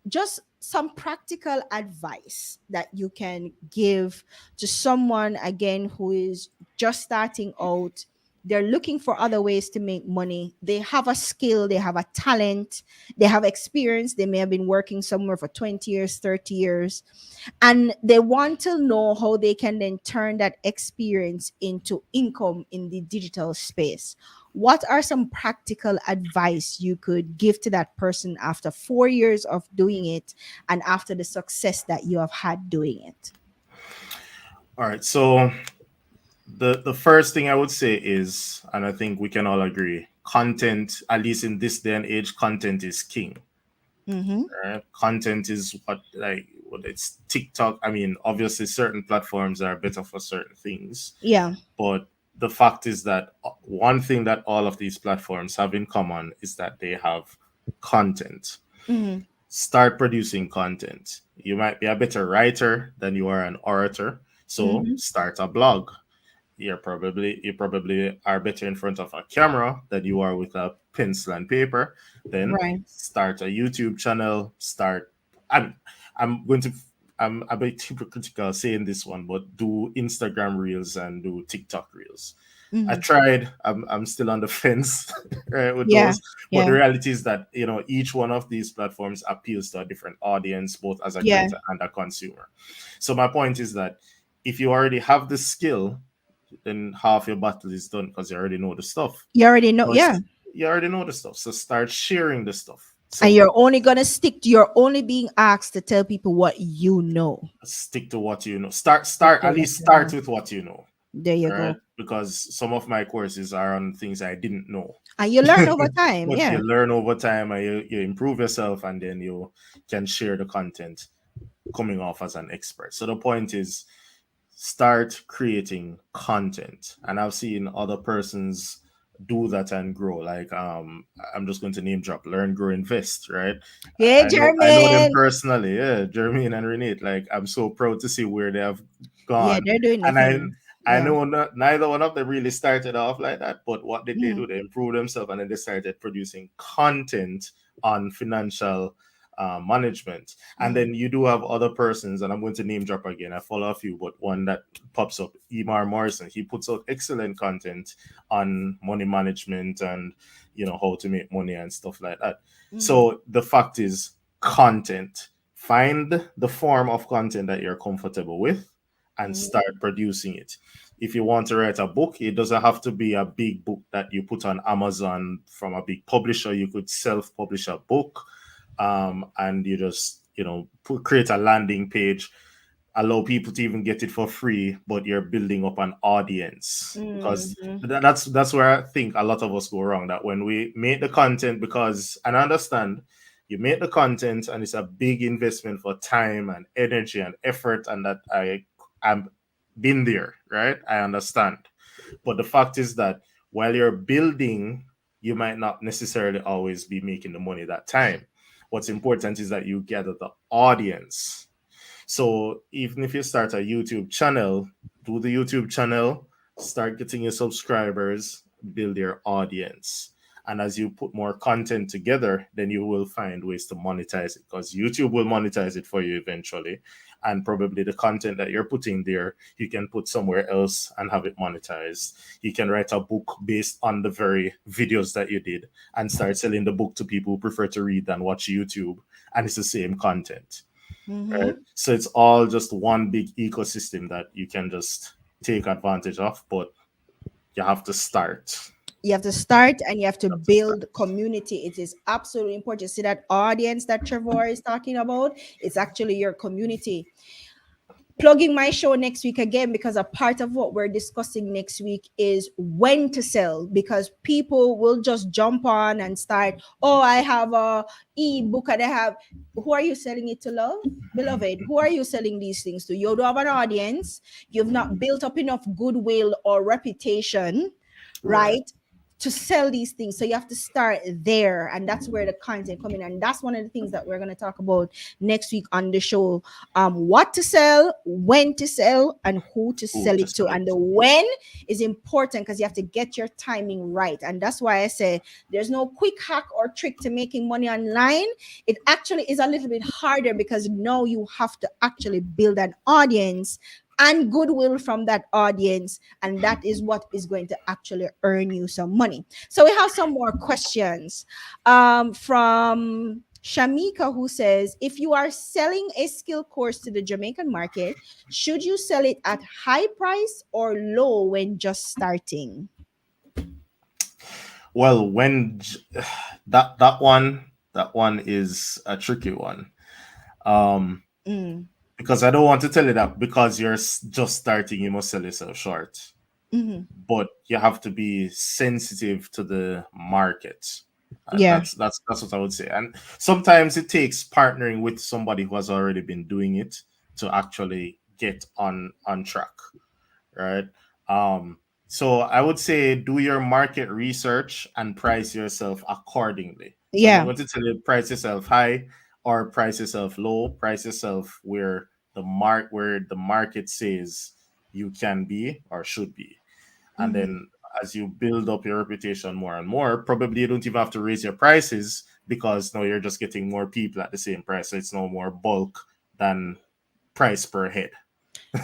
just some practical advice that you can give to someone again who is just starting out. They're looking for other ways to make money. They have a skill, they have a talent, they have experience. They may have been working somewhere for 20 years, 30 years, and they want to know how they can then turn that experience into income in the digital space. What are some practical advice you could give to that person after 4 years of doing it and after the success that you have had doing it? All right. So the first thing I would say is, and I think we can all agree, content, at least in this day and age, content is king. Mm-hmm. Right? Content is what, like, what it's TikTok. I mean, obviously, certain platforms are better for certain things, Yeah. but the fact is that one thing that all of these platforms have in common is that they have content. Mm-hmm. Start producing content. You might be a better writer than you are an orator, so Mm-hmm. start a blog. You probably are better in front of a camera than you are with a pencil and paper. Then Right. start a YouTube channel. I'm going to I'm a bit hypocritical saying this one, but do Instagram reels and do TikTok reels. I Mm-hmm. tried. I'm still on the fence, right, with Yeah. those. But the Yeah. reality is that each one of these platforms appeals to a different audience, both as a Yeah. creator and a consumer. So my point is that if you already have the skill, then half your battle is done because you already know the stuff. You already know. But Yeah. you already know the stuff, so start sharing the stuff. And So you're only gonna stick to you're only being asked to tell people what you know. stick to what you know. Start Stick start to at what least you start know. with what you know, There you right? go. Because some of my courses are on things I didn't know. And you learn over time. But you Yeah. learn over time and you improve yourself, and then you can share the content coming off as an expert. So the point is, start creating content. And I've seen other persons do that and grow. Like I'm just going to name drop Learn, Grow, Invest, right? Hey, I know them Jermaine. personally, yeah, Jermaine and Renee. Like, I'm so proud to see where they have Yeah, gone. they're doing the And thing. I Yeah. know neither one of them really started off like that, but what did they Mhm. do? They improved themselves, and then they started producing content on financial management. And Mhm. then you do have other persons, and I'm going to name drop again. I follow a few, but one that pops up, Emar Morrison. He puts out excellent content on money management and how to make money and stuff like that. Mhm. So the fact is, content. Find the form of content that you're comfortable with and Mhm. start producing it. If you want to write a book, it doesn't have to be a big book that you put on Amazon from a big publisher. You could self-publish a book, and you just create a landing page, allow people to even get it for free, but you're building up an audience. Because Mhm. that's where I think a lot of us go wrong, that when we make the content, because, and I understand, you make the content and it's a big investment for time and energy and effort, and that I'm been there, right? I understand. But the fact is that while you're building, you might not necessarily always be making the money that time. What's important is that you gather the audience. So even if you start a YouTube channel, do the YouTube channel, start getting your subscribers, build your audience. And as you put more content together, then you will find ways to monetize it, because YouTube will monetize it for you eventually. And probably the content that you're putting there, you can put somewhere else and have it monetized. You can write a book based on the very videos that you did and start selling the book to people who prefer to read than watch YouTube. And it's the same content, right? Mhm. So it's all just one big ecosystem that you can just take advantage of, but you have to start. You have to start and you have to You have to start. build community. It is absolutely important. See that audience that Trevor is talking about? It's actually your community. plugging my show next week again, because a part of what we're discussing next week is when to sell, because people will just jump on and start, oh, I have a ebook and I have, who are you selling it to, love? Beloved, who are you selling these things to? You don't have an audience, you've not built up enough goodwill or reputation, Right. right, to sell these things. So you have to start there, and that's where the content come in, and that's one of the things that we're going to talk about next week on the show. What to sell, when to sell, and who to Who sell to it to. And the select? when is important because you have to get your timing right, and that's why I say there's no quick hack or trick to making money online. It actually is a little bit harder because now you have to actually build an audience and goodwill from that audience, and that is what is going to actually earn you some money. So we have some more questions from Shamika, who says, if you are selling a skill course to the Jamaican market, should you sell it at high price or low when just starting? Well, that one is a tricky one. Um, Mm, because I don't want to tell you that because you're just starting, you must sell yourself short. mhm. But you have to be sensitive to the market. Yeah. That's what I would say. And sometimes it takes partnering with somebody who has already been doing it to actually get on track, right? Um, so I would say do your market research and price yourself accordingly. So I'm not Yeah. going to tell you price yourself high or price yourself low. Price yourself where the market says you can be or should be. And Mhm. then as you build up your reputation more and more, probably you don't even have to raise your prices because now you're just getting more people at the same price. So it's no more bulk than price per head.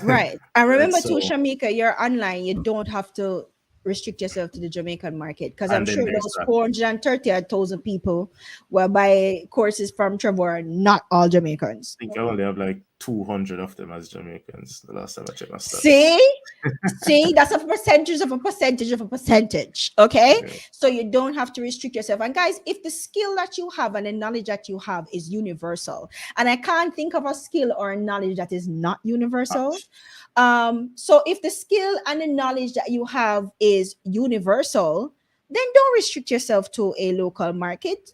Right. And Right. remember too, So Shamika, you're online. You don't have to restrict yourself to the Jamaican market, because I'm and then sure there's those that. 430,000 people will buy courses from Trevor are not all Jamaicans. I think I only have like 200 of them as Jamaicans the last time I checked my stats. See? See, that's a percentage of a percentage of a percentage. Okay. Yeah. So you don't have to restrict yourself. And guys, if the skill that you have and the knowledge that you have is universal, and I can't think of a skill or a knowledge that is not universal. So if the skill and the knowledge that you have is universal, then don't restrict yourself to a local market.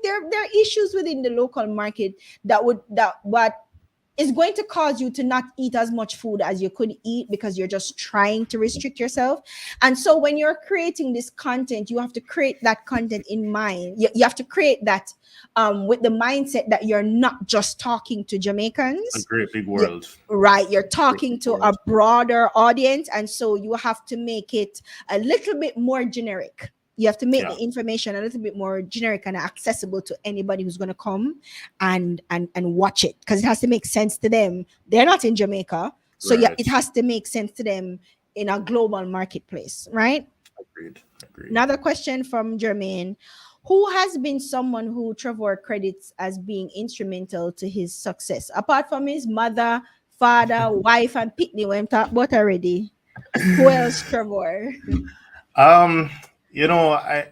There are issues within the local market that what is going to cause you to not eat as much food as you could eat because you're just trying to restrict yourself. And so when you're creating this content, you have to create that content in mind. You have to create that with the mindset that you're not just talking to A Jamaicans. great big You, world. right, you're Great talking big to a world. broader audience, and so you have to make it a little bit more generic. You have to make the Yeah. information a little bit more generic and accessible to anybody who's going to come and watch it, because it has to make sense to them. They're not in Jamaica, so yeah, Right. it has to make sense to them in a global marketplace, right? Agreed. Agreed. Another question from Jermaine: who has been someone who Trevor credits as being instrumental to his success apart from his mother, father, wife, and Pitney? We talked about already. Who else, Trevor? Um, I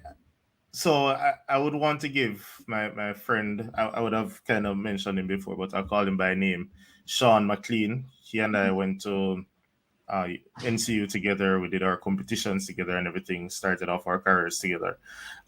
would want to give my friend, I would have kind of mentioned him before, but I'll call him by name, Sean McLean. He and I went to uh, NCU together. We did our competitions together and everything, started off our careers together.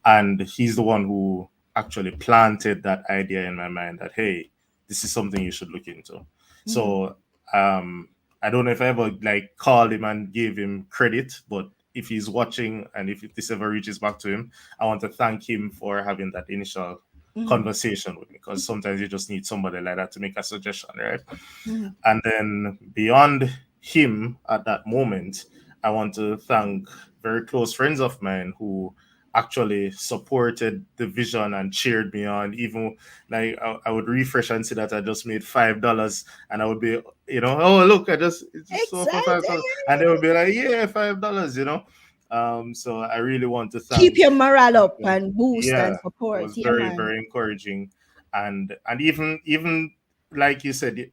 And he's the one who actually planted that idea in my mind that, hey, this is something you should look into. Mhm. So I don't know if I ever like called him and gave him credit, but if he's watching and if this ever reaches back to him, I want to thank him for having that initial Mhm. conversation with me, because sometimes you just need somebody like that to make a suggestion, right? Mhm. And then beyond him at that moment, I want to thank very close friends of mine who actually supported the vision and cheered me on. Even like I would refresh and see that I just made $5, and I would be, oh look, it's just sold for $5, Exciting. and they would be like, yeah, $5. So I really want to Keep thank your morale up them. and boost Yeah, and it support. was Yeah, very man. very encouraging, and even like you said,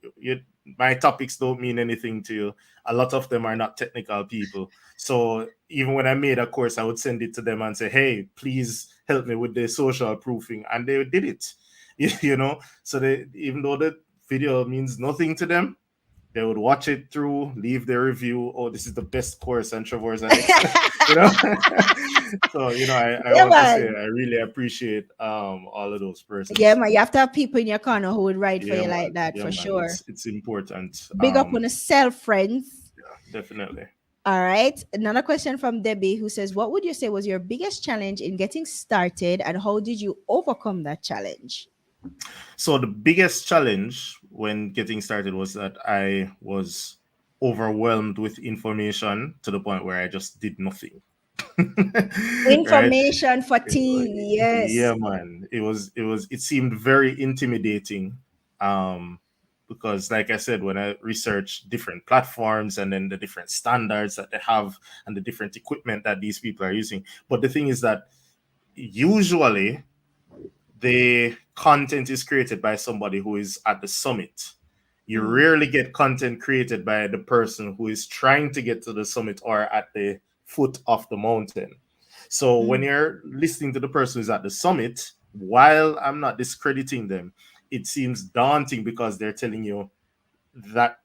my topics don't mean anything to you. A lot of them are not technical people. So even when I made a course, I would send it to them and say, hey, please help me with the social proofing. And they did it, So they, even though the video means nothing to them, They would watch it through, leave their review. Oh, this is the best course on Trevor's and you know. So I Yeah, want to say man. I really appreciate all of those Yeah, persons. man. You have to have people in your corner who would ride for Yeah, you man. like that Yeah, for man. sure. It's important. Big up on the self, friends. Definitely. All right. Another question from Debbie who says, what would you say was your biggest challenge in getting started and how did you overcome that challenge? So the biggest challenge when getting started was that I was overwhelmed with information to the point where I just did nothing. Right? Information fatigue. Yes. Yeah, man. It seemed very intimidating. Um because like I said, when I researched different platforms and then the different standards that they have and the different equipment that these people are using. But the thing is that usually the content is created by somebody who is at the summit. You rarely get content created by the person who is trying to get to the summit or at the foot of the mountain. So when you're listening to the person who's at the summit, while I'm not discrediting them, it seems daunting because they're telling you that,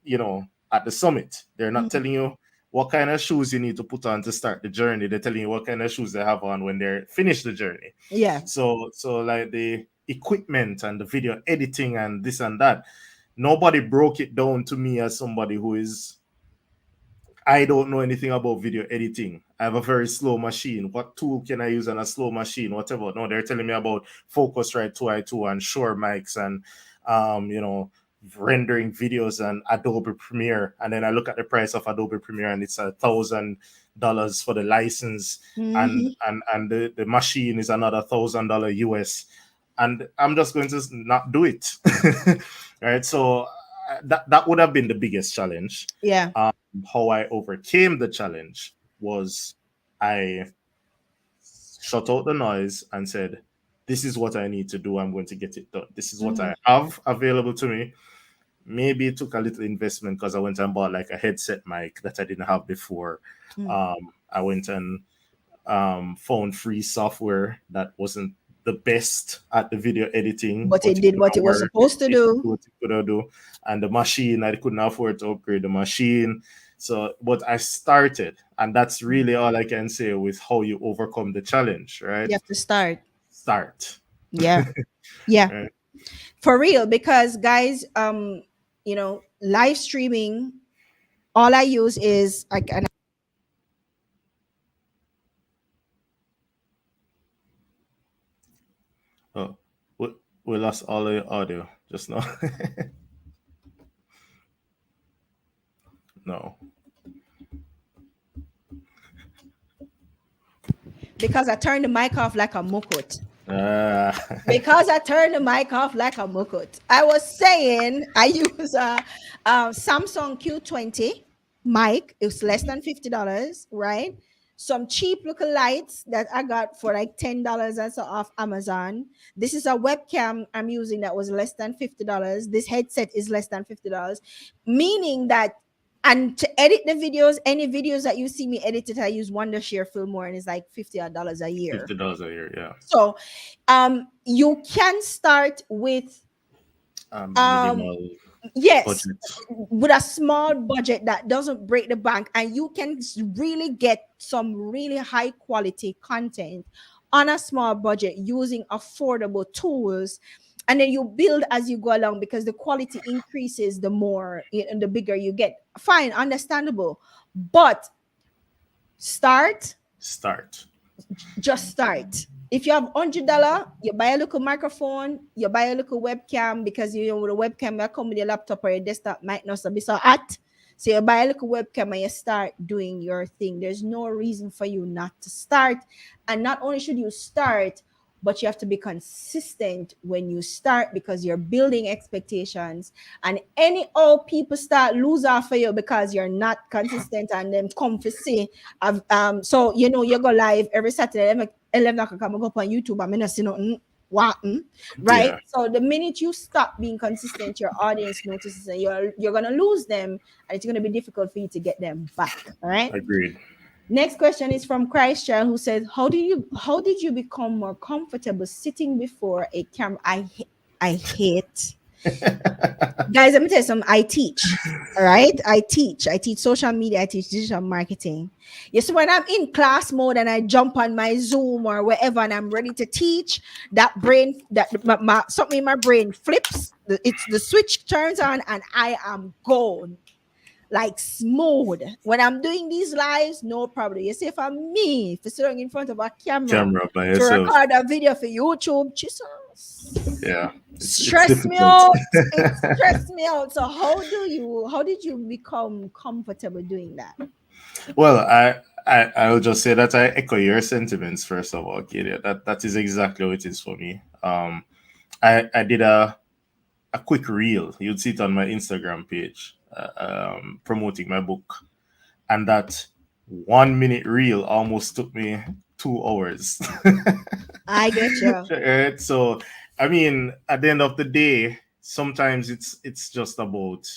at the summit, they're not telling you what kind of shoes you need to put on to start the journey. They're telling you what kind of shoes they have on when they're finished the journey. Yeah. So like the equipment and the video editing and this and that, nobody broke it down to me as somebody who is, I don't know anything about video editing. I have a very slow machine. What tool can I use on a slow machine? Whatever. No, they're telling me about Focusrite 2i2 and Shure mics and rendering videos and Adobe Premiere. And then I look at the price of Adobe Premiere and it's $1,000 for the license, and the machine is another $1,000 US. And I'm just going to not do it. Right. So that would have been the biggest challenge. Yeah. How I overcame the challenge was I shut out the noise and said, this is what I need to do. I'm going to get it done. This is what I have available to me. Maybe it took a little investment because I went and bought like a headset mic that I didn't have before. I went and found free software that wasn't the best at the video editing, but it did what it was supposed to do. What it could do. And the machine, I couldn't afford to upgrade the machine. So, but I started, and that's really all I can say with how you overcome the challenge, right? You have to start. Yeah. Yeah. Right. For real, because guys, live streaming, all I use is like an Oh, we lost all the audio just now. No. because I turned the mic off like a mukut. Ah. Because I turned the mic off like a mukut. I was saying I use a Samsung Q20 mic. It was less than $50, right? Some cheap little lights that I got for like $10 or so off Amazon. This is a webcam I'm using that was less than $50. This headset is less than $50, meaning that, and to edit the videos, any videos that you see me edited, I use Wondershare Filmore, and it's like $50 a year. $50 a year, yeah. So, you can start with minimal yes, budget. with a small budget that doesn't break the bank, and you can really get some really high quality content on a small budget using affordable tools. And then you build as you go along because the quality increases the more and the bigger you get. Fine, understandable. But just start. If you have $100, you buy a little microphone, you buy a little webcam, because with the webcam that come with your laptop or your desktop might not be so hot. So you buy a little webcam and you start doing your thing. There's no reason for you not to start. And not only should you start, but you have to be consistent when you start, because you're building expectations. And any old people start lose off of you because you're not consistent, and them come to see. So you go live every Saturday, 11 o'clock, I'm go up on YouTube. I'm not see nothing. Right? Yeah. So the minute you stop being consistent, your audience notices, and you're gonna lose them, and it's gonna be difficult for you to get them back. All right. Agreed. Next question is from Christchild, who says, how did you become more comfortable sitting before a camera? I hate Guys, let me tell you something. I teach. All right. I teach social media. I teach digital marketing. Yes, when I'm in class mode and I jump on my Zoom or wherever and I'm ready to teach, that brain, something in my brain flips. It's the switch turns on and I am gone like smooth. When I'm doing these lives, no problem. You see, if I'm me, for sitting in front of a camera Camera by to yourself. record a video for YouTube, Jesus, Yeah, it's stress me difficult. out. It stressed me out. So how did you become comfortable doing that? Well, I'll just say that I echo your sentiments first of all, Katie. That is exactly what it is for me. I did a quick reel. You'd see it on my Instagram page, promoting my book, and that 1 minute reel almost took me 2 hours. I get you. Right? So, I mean, at the end of the day, sometimes it's just about,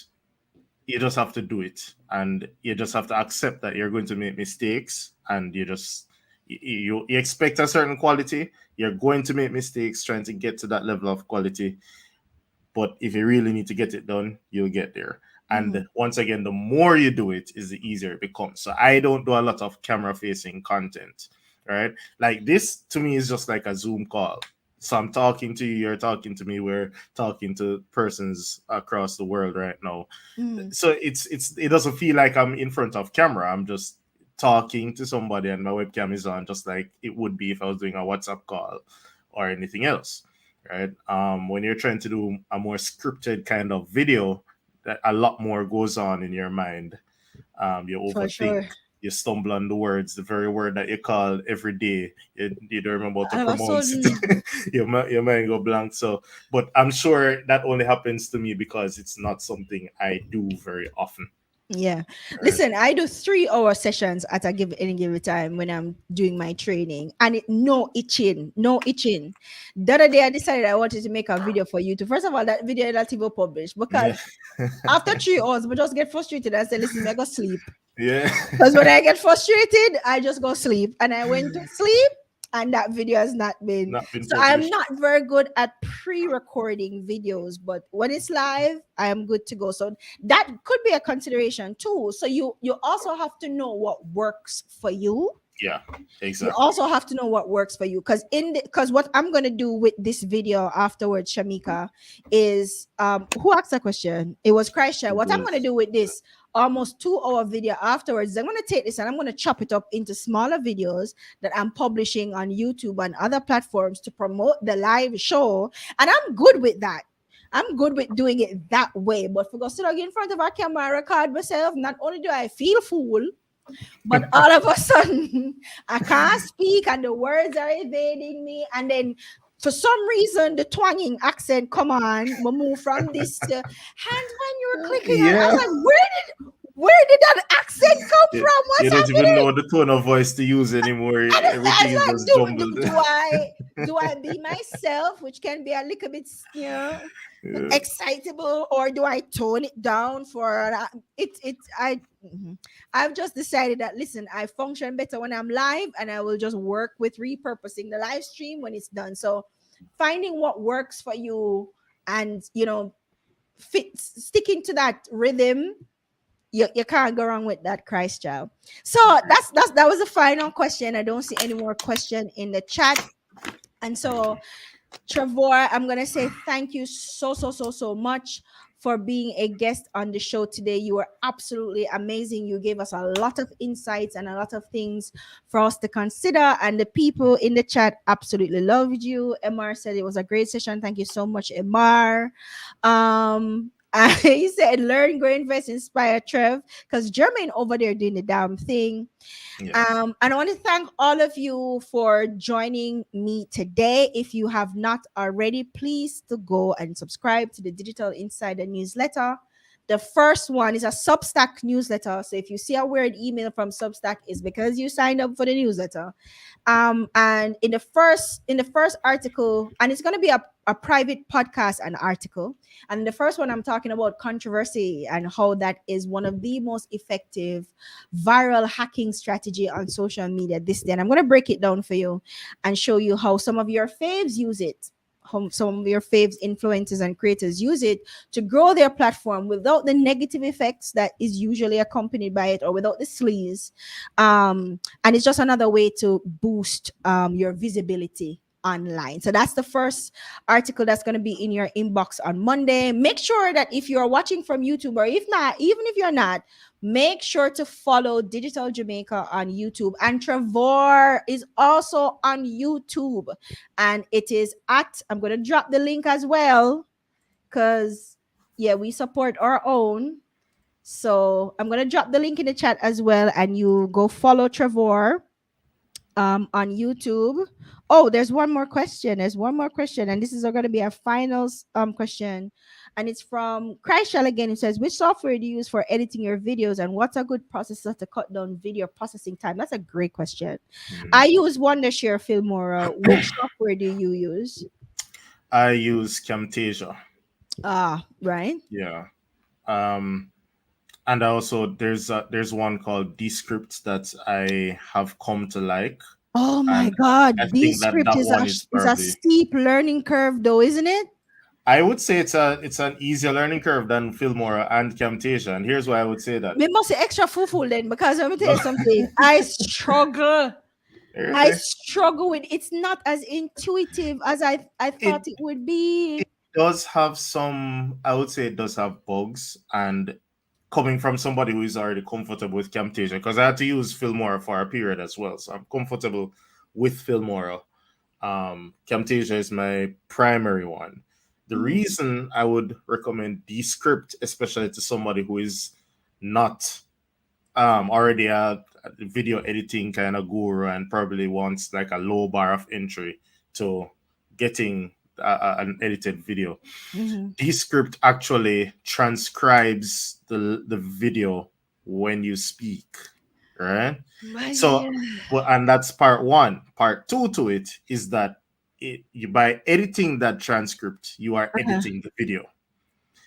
you just have to do it, and you just have to accept that you're going to make mistakes, and you expect a certain quality. You're going to make mistakes trying to get to that level of quality, but if you really need to get it done, you'll get there. Mhm. And once again, the more you do it, is the easier it becomes. So I don't do a lot of camera facing content, right? Like this to me is just like a Zoom call. So I'm talking to you, you're talking to me, we're talking to persons across the world right now. Mhm. So it doesn't feel like I'm in front of camera. I'm just talking to somebody and my webcam is on, just like it would be if I was doing a WhatsApp call or anything else, right? When you're trying to do a more scripted kind of video, that a lot more goes on in your mind. You For overthink, sure. you stumble on the words, the very word that you call every day. You don't remember how to All of a pronounce sudden, it. Your mind go blank. So, but I'm sure that only happens to me because it's not something I do very often. yeah. Right? Listen, I do 3 hour sessions at a give any given time when I'm doing my training, and no itching, no itching. The other day, I decided I wanted to make a video for you. To first of all, that video not even published Yeah. because after 3 hours, we just get frustrated and say, "Listen, I go sleep." Yeah. Because when I get frustrated, I just go sleep. And I went to sleep and that video has not been. Not been So I'm published. not very good at pre-recording videos, but when it's live, I am good to go. So that could be a consideration too. So you also have to know what works for you. Yeah, You exactly. also have to know what works for you, because what I'm gonna do with this video afterwards, Shamika, is who asked that question? It was Christian. It What I'm gonna was, do with this almost 2 hour video afterwards, I'm gonna take this and I'm gonna chop it up into smaller videos that I'm publishing on YouTube and other platforms to promote the live show. And I'm good with that. I'm good with doing it that way. But for go sit in front of a camera and record myself, not only do I feel fool, but all of a sudden, I can't speak and the words are evading me. And then for some reason, the twanging accent come on. We move from this to, and when you were clicking on, I was yeah. like, where did that accent come You, from? you What's don't even happening? know the tone of voice to use anymore. I Everything was is like, just jumbled. do I be myself, which can be a little bit, Yeah. excitable, or do I tone it down for it? I've just decided that, listen, I function better when I'm live, and I will just work with repurposing the live stream when it's done. So finding what works for you, and sticking to that rhythm, you can't go wrong with that, Christ child. So that was the final question. I don't see any more question in the chat. And so, Trevoir, I'm going to say thank you so much for being a guest on the show today. You were absolutely amazing. You gave us a lot of insights and a lot of things for us to consider. And the people in the chat absolutely loved you. Emar said it was a great session. Thank you so much, Emar. He said, learn, grow, invest, inspire, Trev, because Jermaine over there doing the damn thing. Yeah. And I want to thank all of you for joining me today. If you have not already, please to go and subscribe to the Digital Insider newsletter. The first one is a Substack newsletter. So if you see a weird email from Substack, it's because you signed up for the newsletter. And in the first article, and it's going to be a private podcast and article. And the first one, I'm talking about controversy and how that is one of the most effective viral hacking strategy on social media this day. And I'm going to break it down for you and show you how some of your faves use it, some of your faves influencers and creators use it to grow their platform without the negative effects that is usually accompanied by it, or without the sleaze. And it's just another way to boost your visibility online. So that's the first article that's going to be in your inbox on Monday. Make sure that if you're watching from YouTube, or if not, even if you're not, make sure to follow Digital Jamaica on YouTube. And Trevoir is also on YouTube. And it is at, I'm going to drop the link as well, because, yeah, we support our own. So I'm going to drop the link in the chat as well. And you go follow Trevoir on YouTube. Oh, there's one more question. There's one more question, and this is going to be our final question, and it's from Cryshell again. It says, "Which software do you use for editing your videos, and what's a good processor to cut down video processing time?" That's a great question. I use Wondershare, Filmora. Which software do you use? I use Camtasia. Right. Yeah. And also there's one called Descript that I have come to like. Oh my And God, I this think that script that is one is a probably, steep learning curve, though, isn't it? I would say it's an easier learning curve than Filmora and Camtasia. And here's why I would say that. We must say extra fufu then, because let me tell you something. I struggle. I Seriously? struggle with it's not as intuitive as I It thought it would be. does have some, I would say it does have bugs, and coming from somebody who is already comfortable with Camtasia, because I had to use Filmora for a period as well, so I'm comfortable with Filmora. Camtasia is my primary one. The Mhm. reason I would recommend Descript, especially to somebody who is not already a video editing kind of guru and probably wants like a low bar of entry to getting an edited video. Mhm. Descript actually transcribes the video when you speak, right? My So, dear. well, and that's part one. Part two to it is that by editing that transcript, you are Uh-huh. editing the video.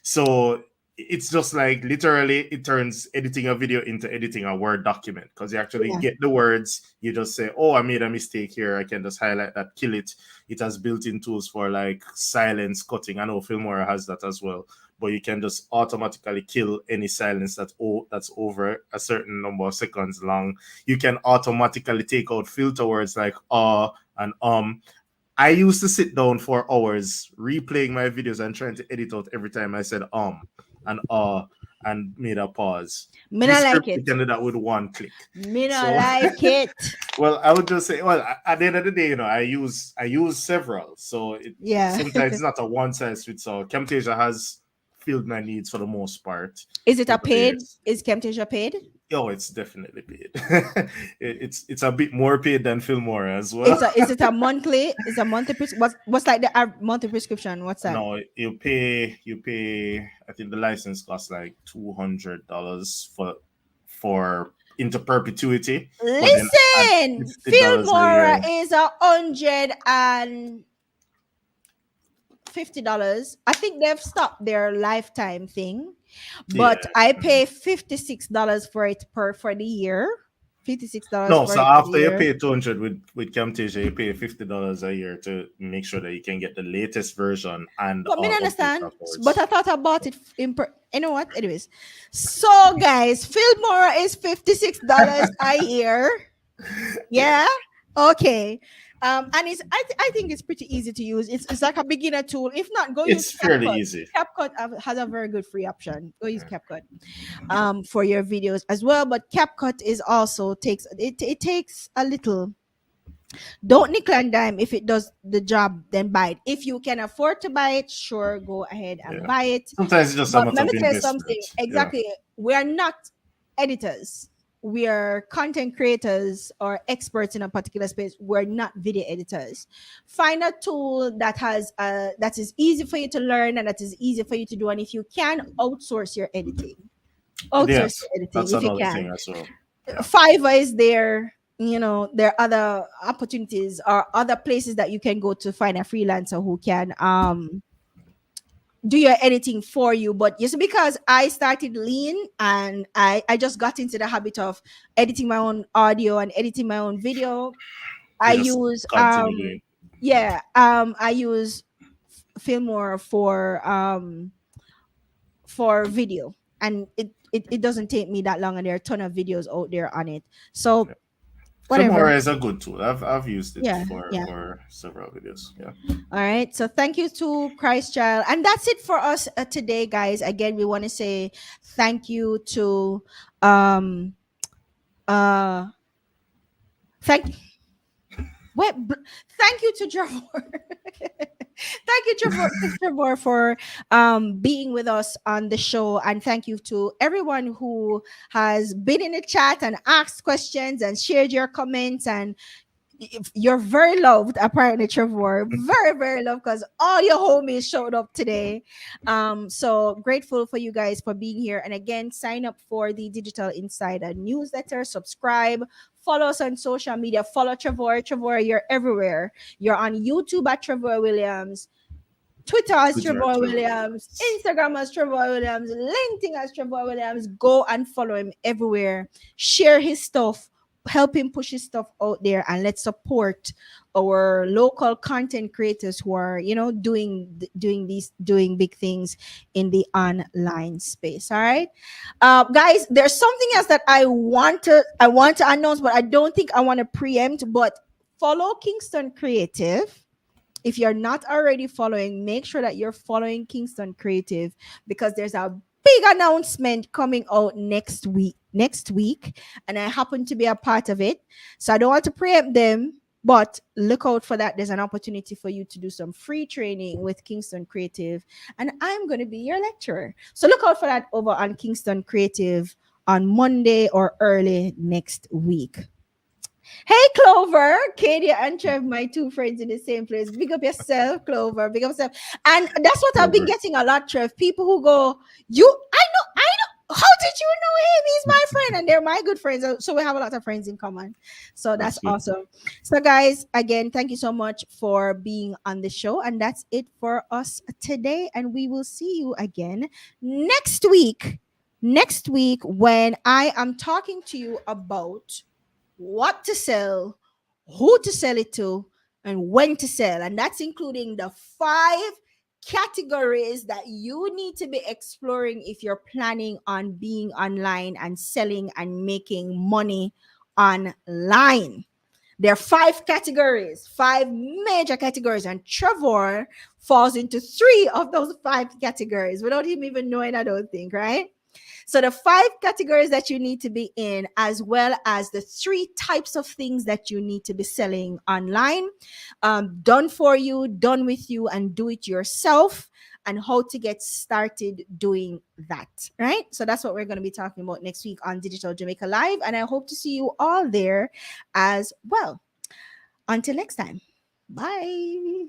So it's just like literally it turns editing a video into editing a Word document, because you actually Yeah. get the words. You just say, "Oh, I made a mistake here. I can just highlight that, kill it." It has built-in tools for like silence cutting. I know Filmora has that as well, but you can just automatically kill any silence that's over a certain number of seconds long. You can automatically take out filter words like and I used to sit down for hours replaying my videos and trying to edit out every time I said and and made a pause. Me This not like script you it. can do that with one click. Me not So like it. well, I would just say, well, at the end of the day, I use several. So Yeah. sometimes it's not a one size fits all. Camtasia has filled my needs for the most part Is it a over the paid? years. Is Camtasia paid? Oh, it's definitely paid. It's a bit more paid than Filmora as It's well. a is it a monthly? Is a monthly what's like the monthly prescription? What's that? No, you pay. I think the license costs like $200 for into perpetuity, but then add Listen, $50 a Filmora year. is $150. I think they've stopped their lifetime thing, Yeah. but I pay $56 for it for the year. $56 No, for so it for the after you year. pay 200 with Camtasia, you pay $50 a year to make sure that you can get the latest version and But me all not updates understand. But afterwards. I thought I bought it you know what? Anyways, so guys, Filmora is $56 a year. Yeah, Yeah. Okay. And I think it's pretty easy to use. It's like a beginner tool. If not, go use it's fairly CapCut. easy. CapCut has a very good free option. Go use CapCut for your videos as well. But CapCut is also it takes a little. Don't nickel and dime. If it does the job, then buy it. If you can afford to buy it, sure, go ahead and Yeah. buy it. Sometimes it's just a But matter let of me tell you something. investment. Yeah. Exactly. We are not editors. We are content creators or experts in a particular space. We're not video editors. Find a tool that is easy for you to learn and that is easy for you to do. And if you can, outsource your editing. Outsource Yes, your editing that's if you another can. thing as well. Yeah. Fiverr is there. There are other opportunities or other places that you can go to find a freelancer who can do your editing for you. But just because I started lean and I just got into the habit of editing my own audio and editing my own video, I You just use continue doing. I use film more for video, and it doesn't take me that long, and there are a ton of videos out there on it. So Yeah. whatever. Filmora is a good tool. I've used it Yeah, yeah. for several videos. Yeah. All right. So thank you to Christ Child. And that's it for us today, guys. Again, we want to say thank you to um uh thank wait, thank you to Trevor. Thank you, Trevor, for being with us on the show. And thank you to everyone who has been in the chat and asked questions and shared your comments. And you're very loved, apparently, Trevor. Very, very loved, because all your homies showed up today. So grateful for you guys for being here. And again, sign up for the Digital Insider newsletter, subscribe, follow us on social media, follow Trevor. Trevor, you're everywhere. You're on YouTube at Trevoir Williams, Twitter as Twitter Trevoir Trevor Williams, Williams. Instagram as Trevoir Williams, LinkedIn as Trevoir Williams. Go and follow him everywhere. Share his stuff. Help him push his stuff out there, and let's support our local content creators who are, doing big things in the online space. All right, guys. There's something else that I want to announce, but I don't think I want to preempt. But follow Kingston Creative. If you're not already following, make sure that you're following Kingston Creative, because there's a big announcement coming out next week, and I happen to be a part of it. So I don't want to preempt them, but look out for that. There's an opportunity for you to do some free training with Kingston Creative, and I'm going to be your lecturer. So look out for that over on Kingston Creative on Monday or early next week. Hey, Clover, Katie, and Trev, my two friends in the same place. Big up yourself, Clover. Big up yourself. And that's what I've been Over. getting a lot, Trev. People who go, I know. How did you know him? He's my friend, and they're my good friends. So we have a lot of friends in common. So That's that's good. awesome. So, guys, again, thank you so much for being on the show. And that's it for us today. And we will see you again next week. Next week, when I am talking to you about what to sell, who to sell it to, and when to sell. And that's including the 5 categories that you need to be exploring if you're planning on being online and selling and making money online. There are 5 categories, 5 major categories, and Trevor falls into 3 of those 5 categories without him even knowing, I don't think, right? So the 5 categories that you need to be in, as well as the 3 types of things that you need to be selling online, done for you, done with you, and do it yourself, and how to get started doing that. Right. So that's what we're going to be talking about next week on Digital Jamaica Live. And I hope to see you all there as well. Until next time. Bye.